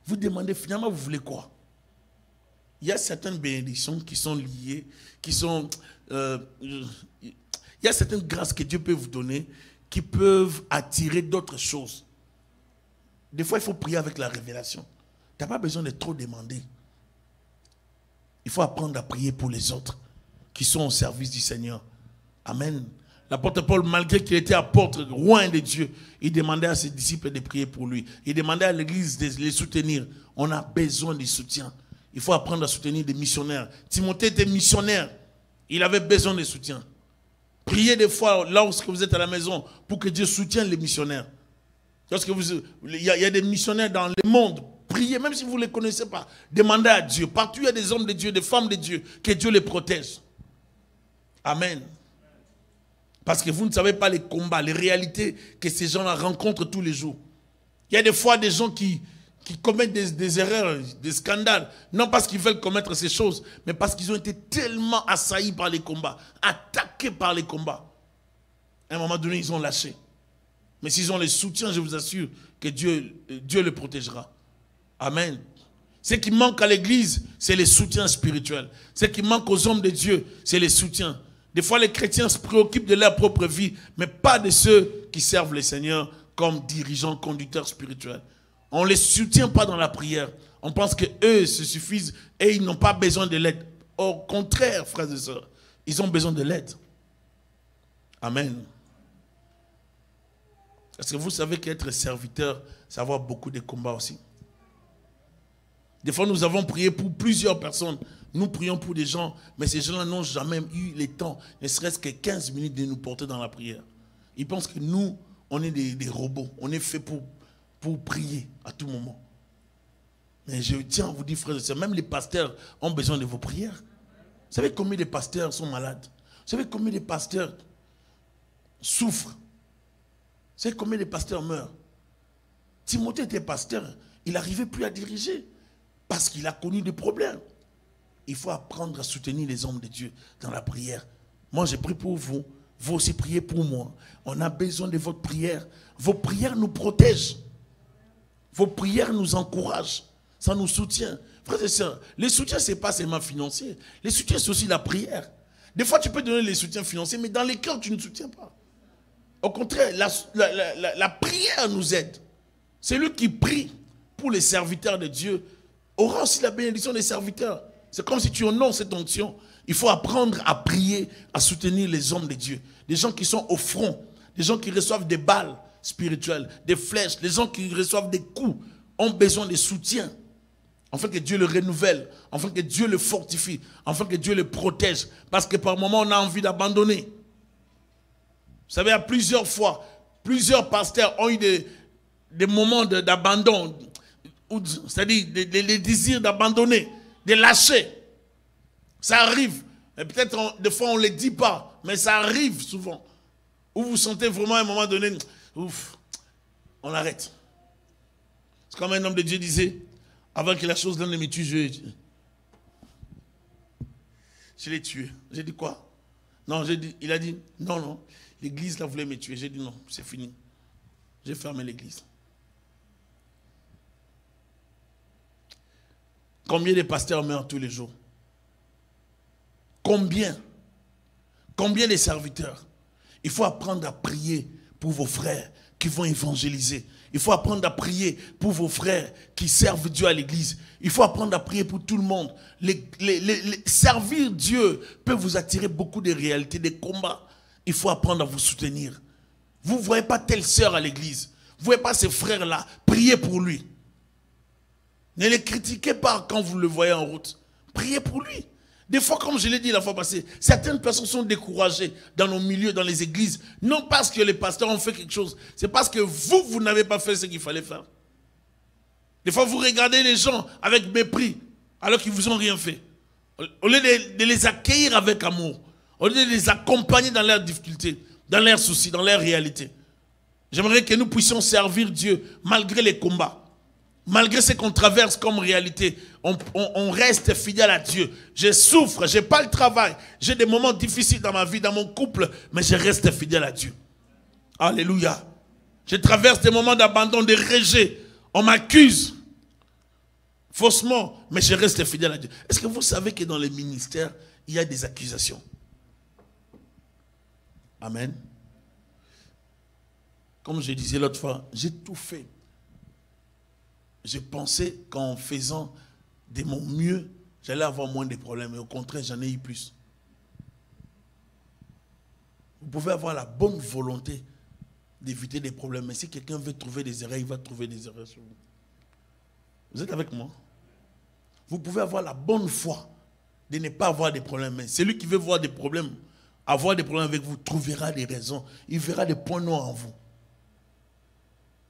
Vous demandez finalement, vous voulez quoi? Il y a certaines bénédictions qui sont liées, il y a certaines grâces que Dieu peut vous donner qui peuvent attirer d'autres choses. Des fois, il faut prier avec la révélation. Tu n'as pas besoin de trop demander. Il faut apprendre à prier pour les autres qui sont au service du Seigneur. Amen. L'apôtre Paul, malgré qu'il était apôtre, loin de Dieu, il demandait à ses disciples de prier pour lui. Il demandait à l'église de les soutenir. On a besoin de soutien. Il faut apprendre à soutenir des missionnaires. Timothée était missionnaire. Il avait besoin de soutien. Priez des fois, lorsque vous êtes à la maison, pour que Dieu soutienne les missionnaires. Il y a des missionnaires dans le monde. Priez, même si vous ne les connaissez pas. Demandez à Dieu. Partout, il y a des hommes de Dieu, des femmes de Dieu. Que Dieu les protège. Amen. Parce que vous ne savez pas les combats, les réalités que ces gens-là rencontrent tous les jours. Il y a des fois des gens qui commettent des erreurs, des scandales. Non parce qu'ils veulent commettre ces choses, mais parce qu'ils ont été tellement assaillis par les combats, attaqués par les combats. À un moment donné, ils ont lâché. Mais s'ils ont le soutien, je vous assure que Dieu les protégera. Amen. Ce qui manque à l'église, c'est les soutiens spirituels. Ce qui manque aux hommes de Dieu, c'est les soutiens. Des fois, les chrétiens se préoccupent de leur propre vie, mais pas de ceux qui servent le Seigneur comme dirigeants, conducteurs spirituels. On ne les soutient pas dans la prière. On pense qu'eux se suffisent et ils n'ont pas besoin de l'aide. Au contraire, frères et sœurs, ils ont besoin de l'aide. Amen. Est-ce que vous savez qu'être serviteur, c'est avoir beaucoup de combats aussi? Des fois, nous avons prié pour plusieurs personnes. Nous prions pour des gens, mais ces gens-là n'ont jamais eu le temps, ne serait-ce que 15 minutes de nous porter dans la prière. Ils pensent que nous, on est des robots. On est fait pour prier à tout moment. Mais je tiens à vous dire, frères et sœurs, même les pasteurs ont besoin de vos prières. Vous savez combien de pasteurs sont malades? Vous savez combien de pasteurs souffrent? Vous savez combien de pasteurs meurent? Timothée était pasteur. Il n'arrivait plus à diriger parce qu'il a connu des problèmes. Il faut apprendre à soutenir les hommes de Dieu dans la prière. Moi, j'ai prié pour vous. Vous aussi priez pour moi. On a besoin de votre prière. Vos prières nous protègent. Vos prières nous encouragent. Ça nous soutient. Frères et sœurs, les soutiens, ce n'est pas seulement financier. Les soutiens, c'est aussi la prière. Des fois, tu peux donner les soutiens financiers, mais dans les cœurs, tu ne soutiens pas. Au contraire, la prière nous aide. Celui qui prie pour les serviteurs de Dieu aura aussi la bénédiction des serviteurs. C'est comme si tu honores cette onction. Il faut apprendre à prier, à soutenir les hommes de Dieu. Des gens qui sont au front, des gens qui reçoivent des balles spirituelles, des flèches, les gens qui reçoivent des coups ont besoin de soutien. Afin que Dieu le renouvelle, afin que Dieu le fortifie, afin que Dieu le protège. Parce que par moments, on a envie d'abandonner. Vous savez, à plusieurs fois, plusieurs pasteurs ont eu des moments d'abandon, c'est-à-dire des désirs d'abandonner, de lâcher. Ça arrive. Et peut-être des fois on ne le dit pas, mais ça arrive souvent. Où vous sentez vraiment à un moment donné, ouf, on arrête. C'est comme un homme de Dieu disait, avant que la chose donne me tue, je l'ai tué. J'ai dit quoi? Non, il a dit, non, l'église là voulait me tuer. J'ai dit non, c'est fini. J'ai fermé l'église. Combien de pasteurs meurent tous les jours? Combien de serviteurs? Il faut apprendre à prier pour vos frères qui vont évangéliser. Il faut apprendre à prier pour vos frères qui servent Dieu à l'église. Il faut apprendre à prier pour tout le monde. Servir Dieu peut vous attirer beaucoup de réalités, des combats. Il faut apprendre à vous soutenir. Vous ne voyez pas telle sœur à l'église. Vous ne voyez pas ces frères-là. Priez pour lui. Ne les critiquez pas quand vous le voyez en route. Priez pour lui. Des fois, comme je l'ai dit la fois passée, certaines personnes sont découragées dans nos milieux, dans les églises, non parce que les pasteurs ont fait quelque chose, c'est parce que vous n'avez pas fait ce qu'il fallait faire. Des fois, vous regardez les gens avec mépris, alors qu'ils ne vous ont rien fait. Au lieu de les accueillir avec amour, au lieu de les accompagner dans leurs difficultés, dans leurs soucis, dans leurs réalités. J'aimerais que nous puissions servir Dieu malgré les combats. Malgré ce qu'on traverse comme réalité, on reste fidèle à Dieu. Je souffre, je n'ai pas le travail, j'ai des moments difficiles dans ma vie, dans mon couple, mais je reste fidèle à Dieu. Alléluia. Je traverse des moments d'abandon, de rejet. On m'accuse faussement, mais je reste fidèle à Dieu. Est-ce que vous savez que dans les ministères, il y a des accusations? Amen. Comme je disais l'autre fois, j'ai tout fait. Je pensais qu'en faisant de mon mieux, j'allais avoir moins de problèmes. Et au contraire, j'en ai eu plus. Vous pouvez avoir la bonne volonté d'éviter des problèmes. Mais si quelqu'un veut trouver des erreurs, il va trouver des erreurs sur vous. Vous êtes avec moi? Vous pouvez avoir la bonne foi de ne pas avoir des problèmes. Mais celui qui veut avoir des problèmes avec vous, trouvera des raisons. Il verra des points noirs en vous.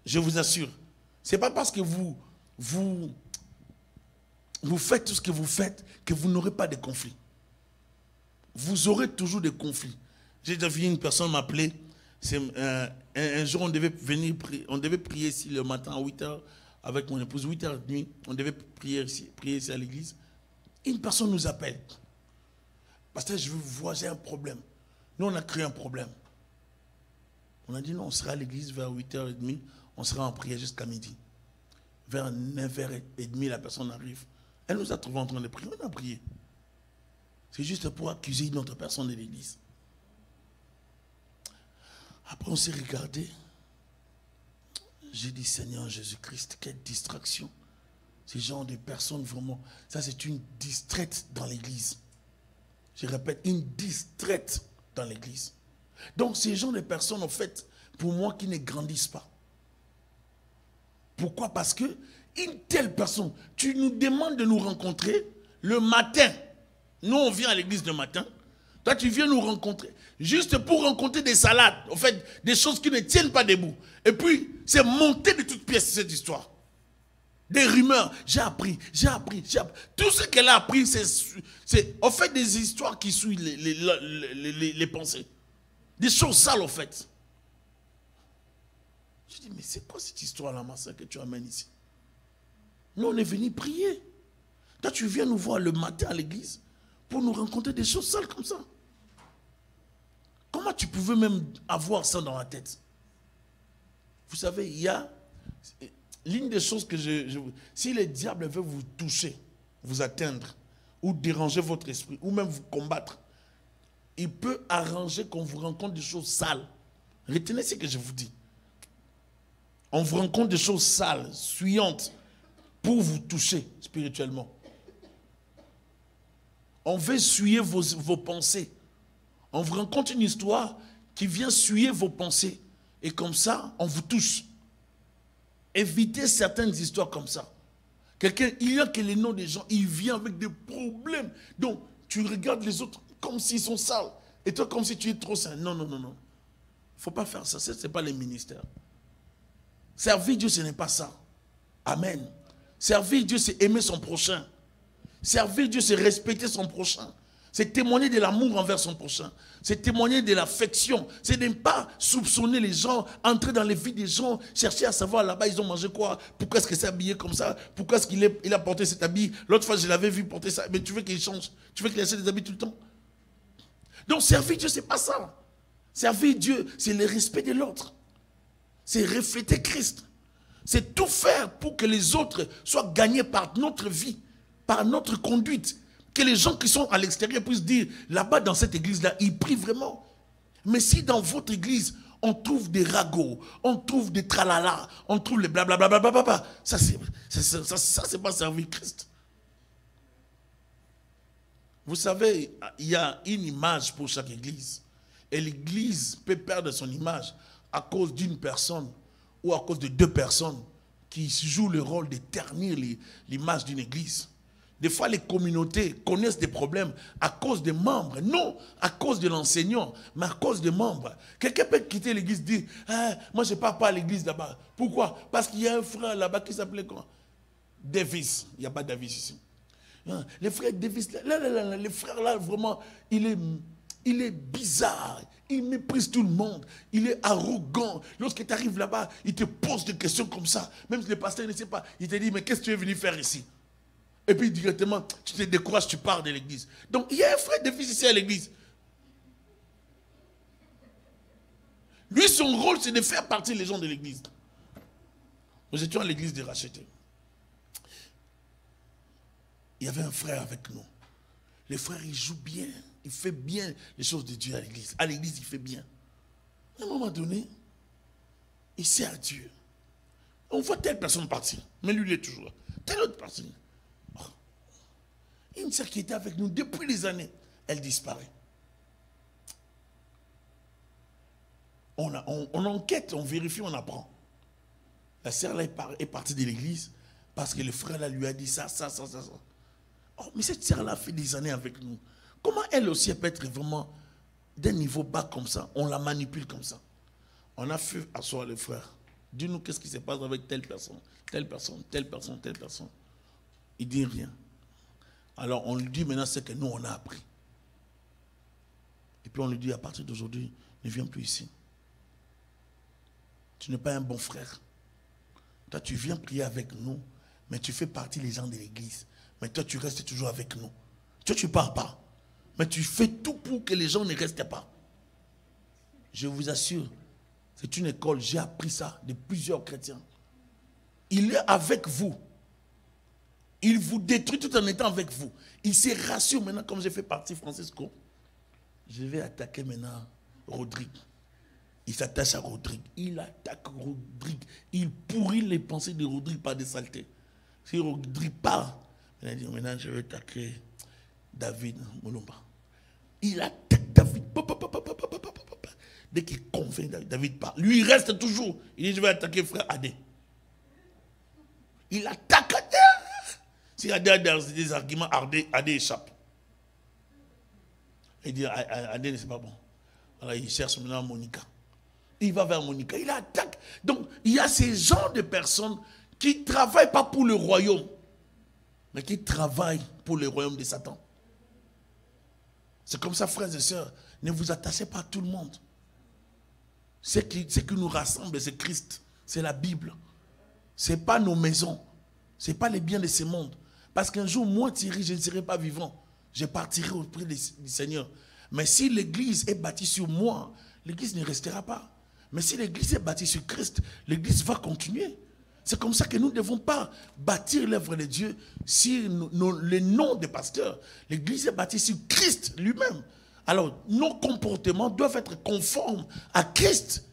Je vous assure. Ce n'est pas parce que vous faites tout ce que vous faites que vous n'aurez pas de conflits. Vous aurez toujours des conflits. J'ai déjà vu une personne m'appeler. Un jour, on devait prier ici le matin à 8h avec mon épouse, 8h30. On devait prier ici à l'église. Une personne nous appelle. Pasteur, je veux vous voir, j'ai un problème. Nous, on a créé un problème. On a dit non, on sera à l'église vers 8h30. On sera en prière jusqu'à midi. Vers 9h30, la personne arrive. Elle nous a trouvés en train de prier. On a prié. C'est juste pour accuser une autre personne de l'église. Après, on s'est regardé. J'ai dit, Seigneur Jésus-Christ, quelle distraction. Ces genre de personnes, vraiment, ça c'est une distraite dans l'église. Je répète, une distraite dans l'église. Donc, ces gens de personnes, en fait, pour moi, qui ne grandissent pas. Pourquoi? Parce que une telle personne, tu nous demandes de nous rencontrer le matin. Nous, on vient à l'église le matin. Toi, tu viens nous rencontrer juste pour rencontrer des salades, en fait, des choses qui ne tiennent pas debout. Et puis, c'est monté de toutes pièces cette histoire. Des rumeurs. J'ai appris. Tout ce qu'elle a appris, c'est en fait des histoires qui suivent les pensées. Des choses sales, en fait. Je dis, mais c'est quoi cette histoire-là, ma soeur, que tu amènes ici? Nous, on est venus prier. Toi, tu viens nous voir le matin à l'église pour nous rencontrer des choses sales comme ça. Comment tu pouvais même avoir ça dans la tête? Vous savez, il y a l'une des choses que si le diable veut vous toucher, vous atteindre, ou déranger votre esprit, ou même vous combattre, il peut arranger qu'on vous rencontre des choses sales. Retenez ce que je vous dis. On vous rencontre des choses sales, suyantes, pour vous toucher spirituellement. On veut suyer vos pensées. On vous raconte une histoire qui vient suyer vos pensées. Et comme ça, on vous touche. Évitez certaines histoires comme ça. Il y a que les noms des gens, il vient avec des problèmes. Donc, tu regardes les autres comme s'ils sont sales. Et toi, comme si tu es trop sain. Non. Il ne faut pas faire ça. Ce n'est pas les ministères. Servir Dieu, ce n'est pas ça. Amen. Servir Dieu, c'est aimer son prochain. Servir Dieu, c'est respecter son prochain. C'est témoigner de l'amour envers son prochain. C'est témoigner de l'affection. C'est de ne pas soupçonner les gens, entrer dans les vies des gens, chercher à savoir là-bas ils ont mangé quoi, pourquoi est-ce qu'il s'est habillé comme ça, pourquoi est-ce qu'il a porté cet habit. L'autre fois, je l'avais vu porter ça. Mais tu veux qu'il change? Tu veux qu'il essaie des habits tout le temps? Donc, servir Dieu, ce n'est pas ça. Servir Dieu, c'est le respect de l'autre. C'est refléter Christ. C'est tout faire pour que les autres soient gagnés par notre vie, par notre conduite. Que les gens qui sont à l'extérieur puissent dire, là-bas dans cette église-là, ils prient vraiment. Mais si dans votre église, on trouve des ragots, on trouve des tralala, on trouve les blablabla, ça c'est pas servir Christ. Vous savez, il y a une image pour chaque église. Et l'église peut perdre son image à cause d'une personne ou à cause de deux personnes qui jouent le rôle de ternir l'image d'une église. Des fois, les communautés connaissent des problèmes à cause des membres. Non à cause de l'enseignant, mais à cause des membres. Quelqu'un peut quitter l'église et dire, ah, moi je ne pars pas à l'église là-bas. Pourquoi? Parce qu'il y a un frère là-bas qui s'appelait quoi? Davis. Il n'y a pas Davis ici. Les frères Davis, les frères là, vraiment, il est bizarre. Il méprise tout le monde. Il est arrogant. Lorsque tu arrives là-bas, il te pose des questions comme ça. Même si le pasteur ne sait pas, il te dit, mais qu'est-ce que tu es venu faire ici? Et puis directement, tu te décourages, tu pars de l'église. Donc il y a un frère Davis ici à l'église. Lui, son rôle, c'est de faire partie les gens de l'église. Nous étions à l'église de Racheté. Il y avait un frère avec nous. Le frère, il joue bien. Il fait bien les choses de Dieu à l'église. À l'église, il fait bien. À un moment donné, il sert à Dieu. On voit telle personne partir. Mais lui, il est toujours là. Telle autre personne. Une sœur qui était avec nous depuis des années, elle disparaît. On enquête, on vérifie, on apprend. La sœur là est partie de l'église parce que le frère là lui a dit ça. Oh, mais cette sœur là fait des années avec nous. Comment elle aussi peut être vraiment d'un niveau bas comme ça? On la manipule comme ça. On a fait asseoir le frère. Dis-nous qu'est-ce qui se passe avec telle personne, telle personne, telle personne, telle personne. Il dit rien. Alors on lui dit maintenant ce que nous on a appris. Et puis on lui dit à partir d'aujourd'hui, ne viens plus ici. Tu n'es pas un bon frère. Toi tu viens prier avec nous, mais tu fais partie des gens de l'église. Mais toi tu restes toujours avec nous. Toi tu ne pars pas. Mais tu fais tout pour que les gens ne restent pas. Je vous assure, c'est une école, j'ai appris ça de plusieurs chrétiens. Il est avec vous. Il vous détruit tout en étant avec vous. Il se rassure maintenant, comme j'ai fait partie Francisco. Je vais attaquer maintenant Rodrigue. Il s'attache à Rodrigue. Il attaque Rodrigue. Il pourrit les pensées de Rodrigue par des saletés. Si Rodrigue part, il a dit maintenant je vais attaquer David Moulomba. Il attaque David. Dès qu'il convainc David part. Lui, il reste toujours. Il dit je vais attaquer frère Adé. Il attaque Adé. Si Adé a des arguments, Adé échappe. Il dit Adé, c'est pas bon. Alors il cherche maintenant Monica. Il va vers Monica, il attaque. Donc il y a ces genres de personnes qui ne travaillent pas pour le royaume, mais qui travaillent pour le royaume de Satan. C'est comme ça, frères et sœurs. Ne vous attachez pas à tout le monde. Ce qui nous rassemble, c'est Christ. C'est la Bible. Ce n'est pas nos maisons. Ce n'est pas les biens de ce monde. Parce qu'un jour, moi, Thierry, je ne serai pas vivant. Je partirai auprès du Seigneur. Mais si l'église est bâtie sur moi, l'église ne restera pas. Mais si l'église est bâtie sur Christ, l'église va continuer. C'est comme ça que nous ne devons pas bâtir l'œuvre de Dieu sur le nom des pasteurs. L'église est bâtie sur Christ lui-même. Alors, nos comportements doivent être conformes à Christ,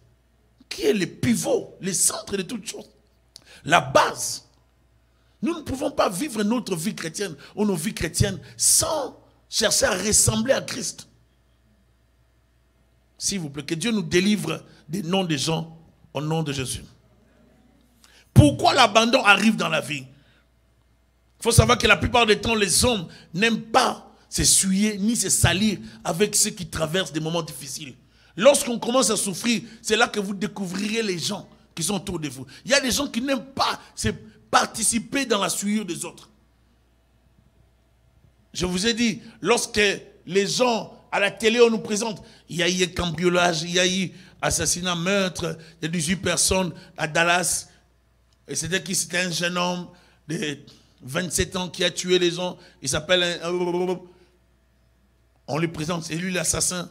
qui est le pivot, le centre de toutes choses. La base. Nous ne pouvons pas vivre notre vie chrétienne ou nos vies chrétiennes sans chercher à ressembler à Christ. S'il vous plaît, que Dieu nous délivre des noms des gens au nom de Jésus. Pourquoi l'abandon arrive dans la vie? Il faut savoir que la plupart du temps, les hommes n'aiment pas s'essuyer ni se salir avec ceux qui traversent des moments difficiles. Lorsqu'on commence à souffrir, c'est là que vous découvrirez les gens qui sont autour de vous. Il y a des gens qui n'aiment pas participer dans la souillure des autres. Je vous ai dit, lorsque les gens à la télé, on nous présente, il y a eu cambriolage, il y a eu assassinat, meurtre, il y a 18 personnes à Dallas. Et c'était qui? C'était un jeune homme de 27 ans qui a tué les gens. Il s'appelle on le présente, c'est lui l'assassin.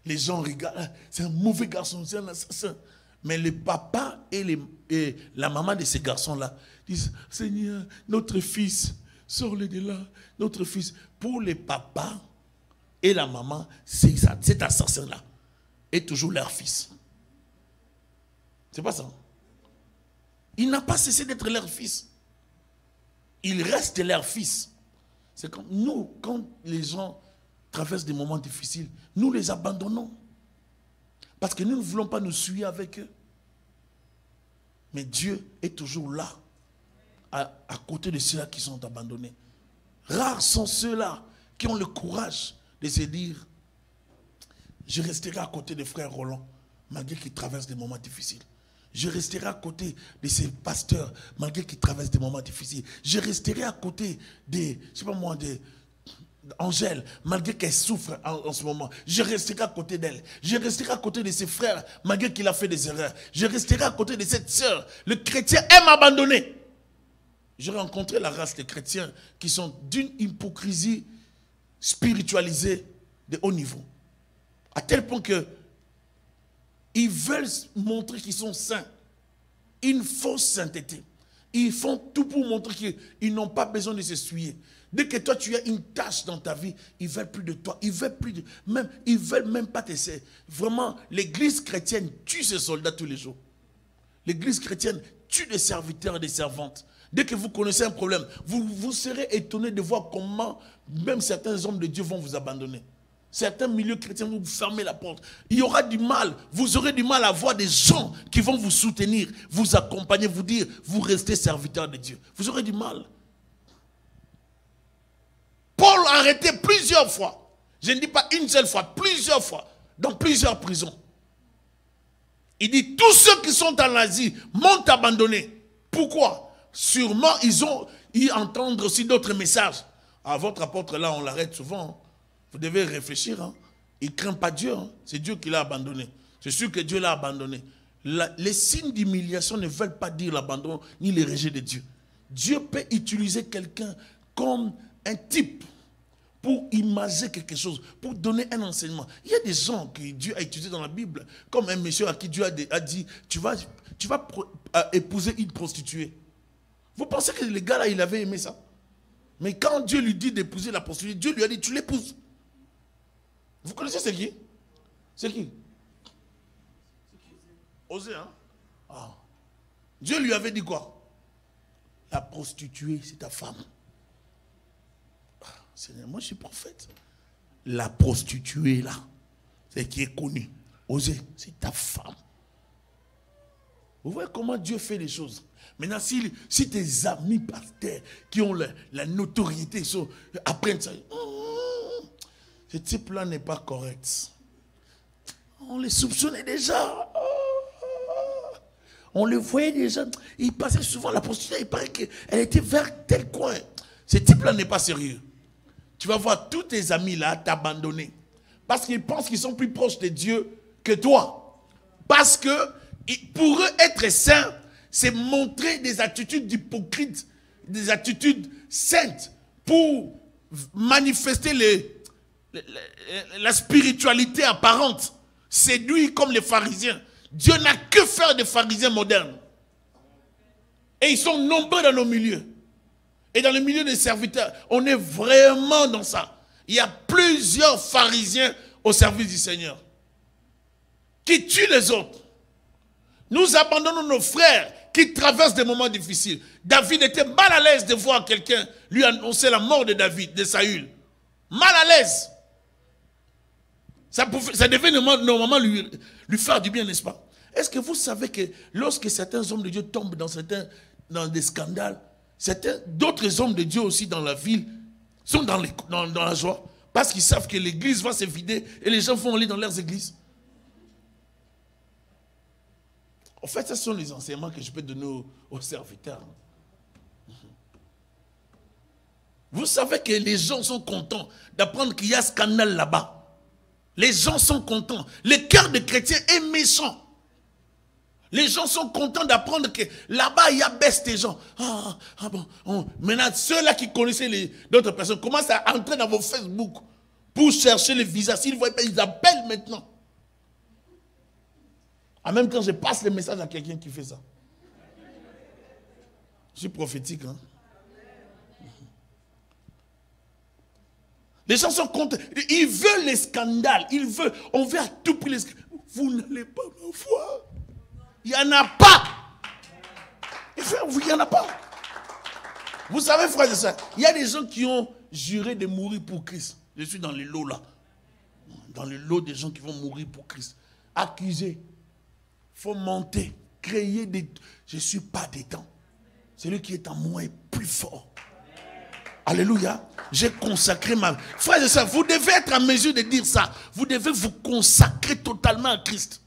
Les gens regardent, c'est un mauvais garçon, c'est un assassin. Mais le papa et la maman de ces garçons-là disent, Seigneur, notre fils, sors-le de là, notre fils. Pour les papas et la maman, cet assassin-là est toujours leur fils. C'est pas ça. Il n'a pas cessé d'être leur fils. Il reste leur fils. C'est comme nous, quand les gens traversent des moments difficiles, nous les abandonnons. Parce que nous ne voulons pas nous suivre avec eux. Mais Dieu est toujours là. à côté de ceux-là qui sont abandonnés. Rares sont ceux-là qui ont le courage de se dire, je resterai à côté de frère Roland, malgré qu'il traverse des moments difficiles. Je resterai à côté de ces pasteurs, malgré qu'ils traversent des moments difficiles. Je resterai à côté des, je sais pas moi, des Angèle, malgré qu'elle souffre en ce moment. Je resterai à côté d'elle. Je resterai à côté de ses frères, malgré qu'il a fait des erreurs. Je resterai à côté de cette sœur. Le chrétien aime abandonner. J'ai rencontré la race des chrétiens qui sont d'une hypocrisie spiritualisée de haut niveau. À tel point que ils veulent montrer qu'ils sont saints. Une fausse sainteté. Ils font tout pour montrer qu'ils n'ont pas besoin de se souiller. Dès que toi tu as une tâche dans ta vie, ils veulent plus de toi. Ils veulent même pas t'essayer. Vraiment, l'église chrétienne tue ses soldats tous les jours. L'église chrétienne tue des serviteurs et des servantes. Dès que vous connaissez un problème, vous serez étonné de voir comment même certains hommes de Dieu vont vous abandonner. Certains milieux chrétiens vont vous fermer la porte. Il y aura du mal. Vous aurez du mal à voir des gens qui vont vous soutenir, vous accompagner, vous dire, vous restez serviteurs de Dieu. Vous aurez du mal. Paul a arrêté plusieurs fois. Je ne dis pas une seule fois, plusieurs fois. Dans plusieurs prisons. Il dit, tous ceux qui sont en Asie m'ont abandonné. Pourquoi? Sûrement, ils ont eu entendre aussi d'autres messages. À votre apôtre là, on l'arrête souvent. Vous devez réfléchir. Hein. Il ne craint pas Dieu. Hein. C'est Dieu qui l'a abandonné. C'est sûr que Dieu l'a abandonné. Les signes d'humiliation ne veulent pas dire l'abandon ni le rejet de Dieu. Dieu peut utiliser quelqu'un comme un type pour imager quelque chose, pour donner un enseignement. Il y a des gens que Dieu a utilisés dans la Bible, comme un monsieur à qui Dieu a dit, tu vas épouser une prostituée. Vous pensez que le gars là, il avait aimé ça? Mais quand Dieu lui dit d'épouser la prostituée, Dieu lui a dit, tu l'épouses. Vous connaissez c'est qui? C'est qui? Osée, hein? Ah. Dieu lui avait dit quoi? La prostituée, c'est ta femme. Ah, Seigneur, moi je suis prophète. La prostituée là, c'est qui est connue. Osée, c'est ta femme. Vous voyez comment Dieu fait les choses. Maintenant, si tes amis pasteurs qui ont la notoriété apprennent ça, ce type-là n'est pas correct. On les soupçonnait déjà. On le voyait déjà. Il passait souvent à la prostituée. Il paraît qu'elle était vers tel coin. Ce type-là n'est pas sérieux. Tu vas voir tous tes amis là t'abandonner. Parce qu'ils pensent qu'ils sont plus proches de Dieu que toi. Parce que pour eux, être saints, c'est montrer des attitudes hypocrites, des attitudes saintes pour manifester la spiritualité apparente. Séduire comme les pharisiens. Dieu n'a que faire des pharisiens modernes. Et ils sont nombreux dans nos milieux. Et dans le milieu des serviteurs, on est vraiment dans ça. Il y a plusieurs pharisiens au service du Seigneur qui tuent les autres. Nous abandonnons nos frères qui traversent des moments difficiles. David était mal à l'aise de voir quelqu'un lui annoncer la mort de David, de Saül. Mal à l'aise. Ça devait normalement lui faire du bien, n'est-ce pas? Est-ce que vous savez que lorsque certains hommes de Dieu tombent dans des scandales, d'autres hommes de Dieu aussi dans la ville sont dans la joie parce qu'ils savent que l'église va se vider et les gens vont aller dans leurs églises? En fait, ce sont les enseignements que je peux donner aux serviteurs. Vous savez que les gens sont contents d'apprendre qu'il y a un scandale là-bas. Les gens sont contents. Le cœur des chrétiens est méchant. Les gens sont contents d'apprendre que là-bas, il y a baisse des gens. Maintenant, ceux-là qui connaissaient d'autres personnes commencent à entrer dans vos Facebook pour chercher les visas. S'ils voient, ils appellent maintenant. En même temps, je passe le message à quelqu'un qui fait ça. Je suis prophétique. Hein? Les gens sont contents. Ils veulent les scandales. On veut à tout prix les scandales. Vous n'allez pas me voir. Il n'y en a pas. Il n'y en a pas. Vous savez, frères et sœurs, il y a des gens qui ont juré de mourir pour Christ. Je suis dans le lot là. Dans le lot des gens qui vont mourir pour Christ. Accusés. Il faut monter. Créer des... Je ne suis pas dedans. Celui qui est en moi est plus fort. Alléluia. J'ai consacré ma... Frères et sœurs, vous devez être en mesure de dire ça. Vous devez vous consacrer totalement à Christ.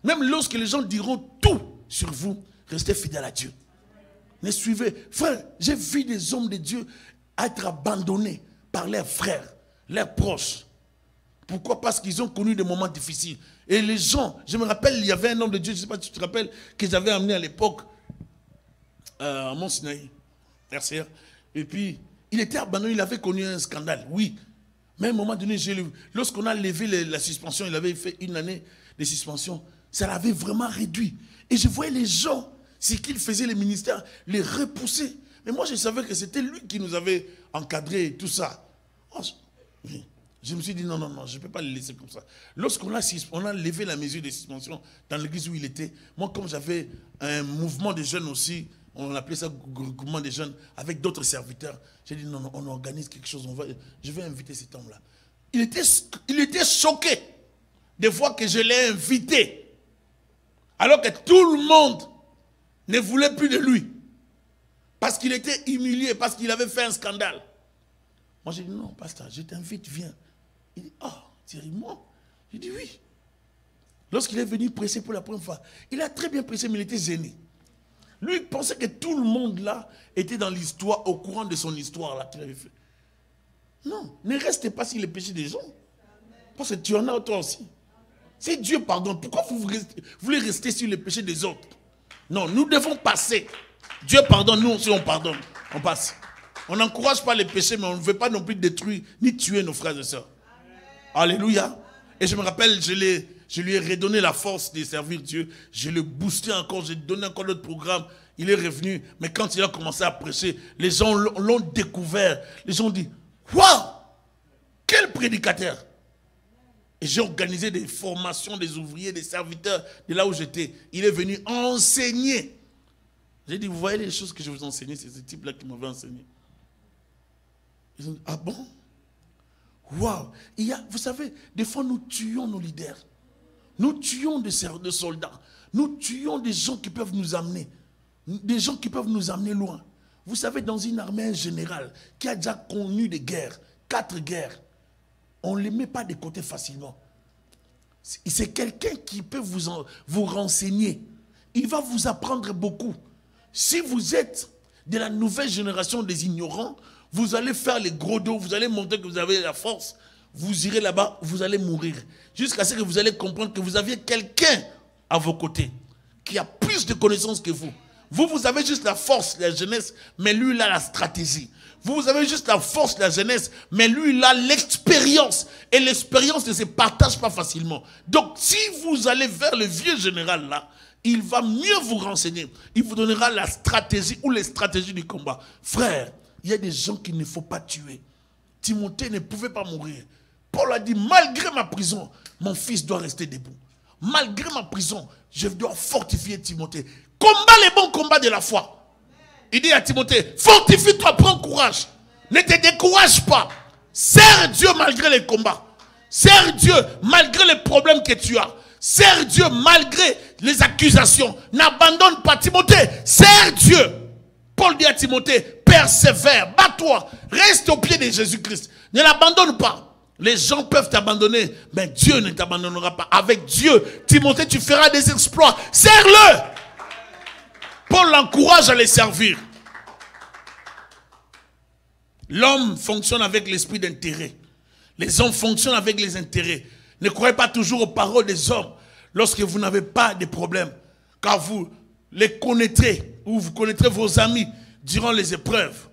Même lorsque les gens diront tout sur vous, restez fidèles à Dieu. Ne suivez. Frère, j'ai vu des hommes de Dieu être abandonnés par leurs frères, leurs proches. Pourquoi? Parce qu'ils ont connu des moments difficiles. Et les gens, je me rappelle, il y avait un homme de Dieu, je ne sais pas si tu te rappelles, que j'avais amené à l'époque à Mont-Sinaï, RCR. Et puis, il était abandonné, il avait connu un scandale, oui. Mais à un moment donné, lorsqu'on a levé la suspension, il avait fait 1 année de suspension, ça l'avait vraiment réduit. Et je voyais les gens, ce qu'ils faisaient, les ministères, les repousser. Mais moi, je savais que c'était lui qui nous avait encadré et tout ça. Je me suis dit, non, je ne peux pas le laisser comme ça. Lorsqu'on a levé la mesure de suspension dans l'église où il était, moi, comme j'avais un mouvement de jeunes aussi, on appelait ça groupement des jeunes, avec d'autres serviteurs, j'ai dit, non, on organise quelque chose, je vais inviter cet homme-là. Il était choqué de voir que je l'ai invité, alors que tout le monde ne voulait plus de lui, parce qu'il était humilié, parce qu'il avait fait un scandale. Moi, j'ai dit, non, pasteur, je t'invite, viens. Il dit, Thierry, moi? J'ai dit, oui. Lorsqu'il est venu prêcher pour la première fois, il a très bien prêché, mais il était gêné. Lui, il pensait que tout le monde là était dans l'histoire, au courant de son histoire là qu'il avait fait. Non, ne restez pas sur les péchés des gens. Parce que tu en as toi aussi. Si Dieu pardonne, pourquoi vous voulez rester sur les péchés des autres? Non, nous devons passer. Dieu pardonne, nous aussi on pardonne. On passe. On n'encourage pas les péchés, mais on ne veut pas non plus détruire ni tuer nos frères et sœurs. Alléluia. Et je me rappelle, je lui ai redonné la force de servir Dieu. Je l'ai boosté encore, j'ai donné encore d'autres programmes. Il est revenu. Mais quand il a commencé à prêcher, les gens l'ont découvert. Les gens ont dit, waouh, quel prédicateur. Et j'ai organisé des formations des ouvriers, des serviteurs de là où j'étais. Il est venu enseigner. J'ai dit, vous voyez les choses que je vous enseignais, c'est ce type-là qui m'avait enseigné. Ils ont dit, ah bon? Waouh! Vous savez, des fois nous tuons nos leaders. Nous tuons des soldats. Nous tuons des gens qui peuvent nous amener. Des gens qui peuvent nous amener loin. Vous savez, dans une armée, un général qui a déjà connu des guerres, 4 guerres, on ne les met pas de côté facilement. C'est quelqu'un qui peut vous renseigner. Il va vous apprendre beaucoup. Si vous êtes de la nouvelle génération des ignorants, vous allez faire les gros dos, vous allez montrer que vous avez la force, vous irez là-bas, vous allez mourir. Jusqu'à ce que vous allez comprendre que vous aviez quelqu'un à vos côtés qui a plus de connaissances que vous. Vous avez juste la force, la jeunesse, mais lui, il a la stratégie. Vous avez juste la force, la jeunesse, mais lui, il a l'expérience. Et l'expérience ne se partage pas facilement. Donc, si vous allez vers le vieux général là, il va mieux vous renseigner. Il vous donnera la stratégie ou les stratégies du combat. Frère, il y a des gens qu'il ne faut pas tuer. Timothée ne pouvait pas mourir. Paul a dit, malgré ma prison, mon fils doit rester debout. Malgré ma prison, je dois fortifier Timothée. Combat les bons combats de la foi. Il dit à Timothée, fortifie-toi, prends courage. Ne te décourage pas. Sers Dieu malgré les combats. Sers Dieu malgré les problèmes que tu as. Sers Dieu malgré les accusations. N'abandonne pas Timothée. Sers Dieu. Paul dit à Timothée, persévère, bats-toi, reste au pied de Jésus-Christ. Ne l'abandonne pas. Les gens peuvent t'abandonner, mais Dieu ne t'abandonnera pas. Avec Dieu, Timothée, tu feras des exploits. Sers-le. Paul l'encourage à les servir. L'homme fonctionne avec l'esprit d'intérêt. Les hommes fonctionnent avec les intérêts. Ne croyez pas toujours aux paroles des hommes lorsque vous n'avez pas de problème. Car vous les connaîtrez, ou vous connaîtrez vos amis durant les épreuves.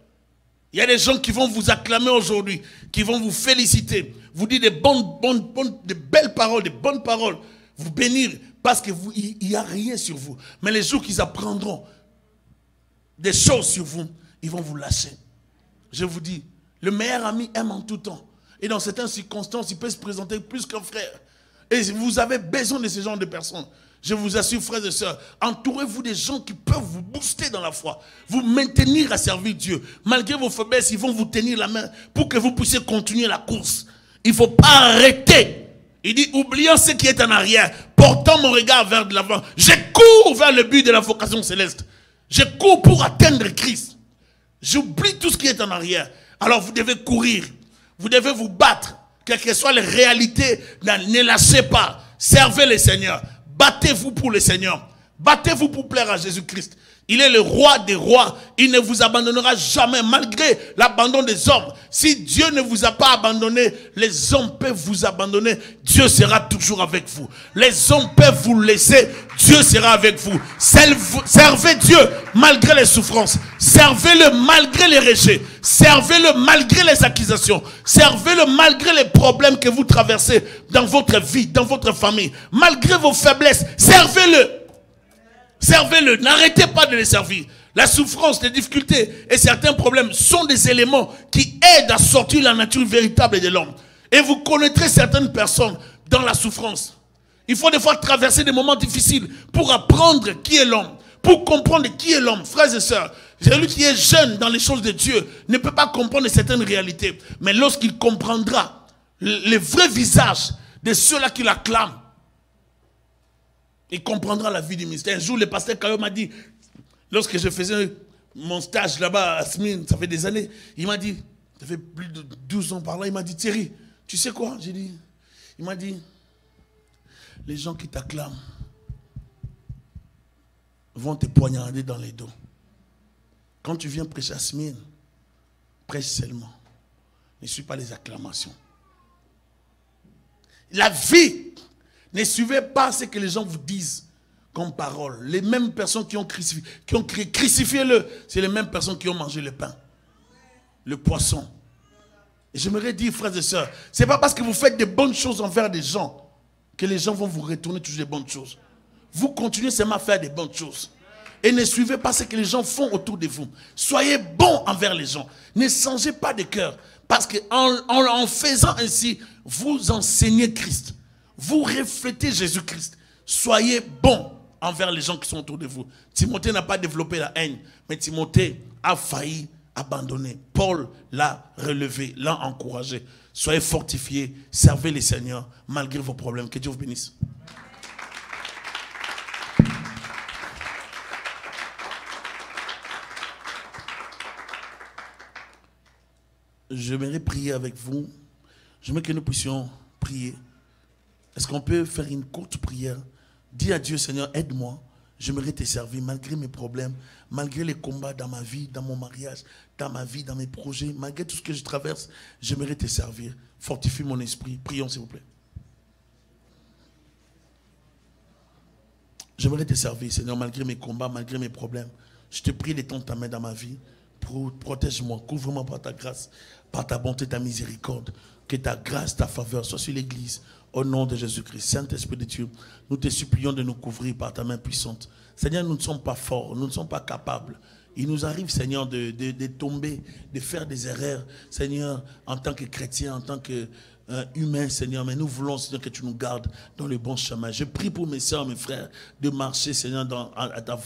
Il y a des gens qui vont vous acclamer aujourd'hui, qui vont vous féliciter, vous dire de belles paroles, de bonnes paroles, vous bénir, parce qu'il n'y a rien sur vous. Mais les jours qu'ils apprendront des choses sur vous, ils vont vous lâcher. Je vous dis, le meilleur ami aime en tout temps. Et dans certaines circonstances, il peut se présenter plus qu'un frère. Et vous avez besoin de ce genre de personnes. Je vous assure, frères et sœurs, entourez-vous des gens qui peuvent vous booster dans la foi, vous maintenir à servir Dieu. Malgré vos faiblesses, ils vont vous tenir la main pour que vous puissiez continuer la course. Il ne faut pas arrêter. Il dit, oubliant ce qui est en arrière, portant mon regard vers de l'avant, je cours vers le but de la vocation céleste. Je cours pour atteindre Christ. J'oublie tout ce qui est en arrière. Alors vous devez courir. Vous devez vous battre. Quelles que soient les réalités, ne lâchez pas. Servez le Seigneur. Battez-vous pour le Seigneur. Battez-vous pour plaire à Jésus-Christ. Il est le roi des rois. Il ne vous abandonnera jamais malgré l'abandon des hommes. Si Dieu ne vous a pas abandonné, les hommes peuvent vous abandonner. Dieu sera toujours avec vous. Les hommes peuvent vous laisser. Dieu sera avec vous. Servez Dieu malgré les souffrances. Servez-le malgré les rejets. Servez-le malgré les accusations. Servez-le malgré les problèmes que vous traversez dans votre vie, dans votre famille. Malgré vos faiblesses, servez-le. Servez-le, n'arrêtez pas de les servir. La souffrance, les difficultés et certains problèmes sont des éléments qui aident à sortir la nature véritable de l'homme. Et vous connaîtrez certaines personnes dans la souffrance. Il faut des fois traverser des moments difficiles pour apprendre qui est l'homme, pour comprendre qui est l'homme. Frères et sœurs, celui qui est jeune dans les choses de Dieu ne peut pas comprendre certaines réalités. Mais lorsqu'il comprendra le vrai visage de ceux-là qui l'acclament, il comprendra la vie du ministère. Un jour, le pasteur Kayo m'a dit, lorsque je faisais mon stage là-bas à Smine, ça fait des années, il m'a dit, ça fait plus de 12 ans par là, il m'a dit, Thierry, tu sais quoi? J'ai dit, il m'a dit, les gens qui t'acclament vont te poignarder dans les dos. Quand tu viens prêcher à Smine, prêche seulement. Ne suis pas les acclamations. La vie. Ne suivez pas ce que les gens vous disent comme parole. Les mêmes personnes qui ont crucifié-le, c'est les mêmes personnes qui ont mangé le pain, le poisson. Et j'aimerais dire, frères et sœurs, ce n'est pas parce que vous faites des bonnes choses envers des gens que les gens vont vous retourner toujours des bonnes choses. Vous continuez seulement à faire des bonnes choses. Et ne suivez pas ce que les gens font autour de vous. Soyez bons envers les gens. Ne changez pas de cœur. Parce qu'en faisant ainsi, vous enseignez Christ. Vous reflétez Jésus-Christ. Soyez bons envers les gens qui sont autour de vous. Timothée n'a pas développé la haine, mais Timothée a failli abandonner. Paul l'a relevé, l'a encouragé. Soyez fortifiés, servez les seigneurs malgré vos problèmes. Que Dieu vous bénisse. J'aimerais prier avec vous. J'aimerais que nous puissions prier. Est-ce qu'on peut faire une courte prière? Dis à Dieu, Seigneur, aide-moi. J'aimerais te servir malgré mes problèmes, malgré les combats dans ma vie, dans mon mariage, dans ma vie, dans mes projets, malgré tout ce que je traverse, j'aimerais te servir. Fortifie mon esprit. Prions, s'il vous plaît. J'aimerais te servir, Seigneur, malgré mes combats, malgré mes problèmes. Je te prie d'étendre ta main dans ma vie. Protège-moi, couvre-moi par ta grâce, par ta bonté, ta miséricorde. Que ta grâce, ta faveur soit sur l'Église. Au nom de Jésus-Christ, Saint-Esprit de Dieu, nous te supplions de nous couvrir par ta main puissante. Seigneur, nous ne sommes pas forts, nous ne sommes pas capables. Il nous arrive, Seigneur, de tomber, de faire des erreurs, Seigneur, en tant que chrétien, en tant que humain, Seigneur. Mais nous voulons, Seigneur, que tu nous gardes dans le bon chemin. Je prie pour mes soeurs, mes frères, de marcher, Seigneur, dans ta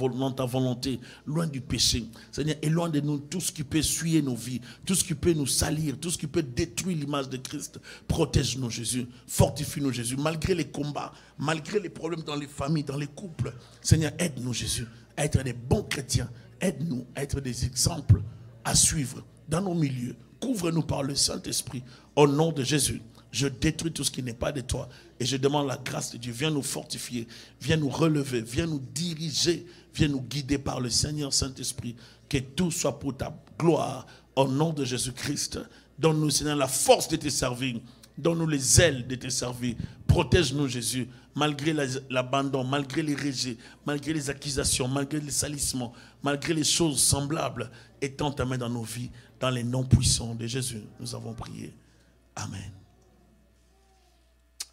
volonté, loin du péché. Seigneur, éloigne de nous tout ce qui peut souiller nos vies, tout ce qui peut nous salir, tout ce qui peut détruire l'image de Christ. Protège-nous, Jésus. Fortifie-nous, Jésus. Malgré les combats, malgré les problèmes dans les familles, dans les couples. Seigneur, aide-nous, Jésus, à être des bons chrétiens. Aide-nous à être des exemples à suivre dans nos milieux. Couvre-nous par le Saint-Esprit. Au nom de Jésus, je détruis tout ce qui n'est pas de toi. Et je demande la grâce de Dieu. Viens nous fortifier. Viens nous relever. Viens nous diriger. Viens nous guider par le Seigneur Saint-Esprit. Que tout soit pour ta gloire. Au nom de Jésus-Christ. Donne-nous, Seigneur, la force de te servir. Donne-nous les ailes de te servir. Protège-nous, Jésus. Malgré l'abandon, malgré les rejets, malgré les accusations, malgré les salissements, malgré les choses semblables, étends ta main dans nos vies, dans les noms puissants de Jésus. Nous avons prié. Amen.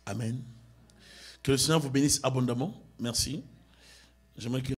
Amen. Que le Seigneur vous bénisse abondamment. Merci. J'aimerais que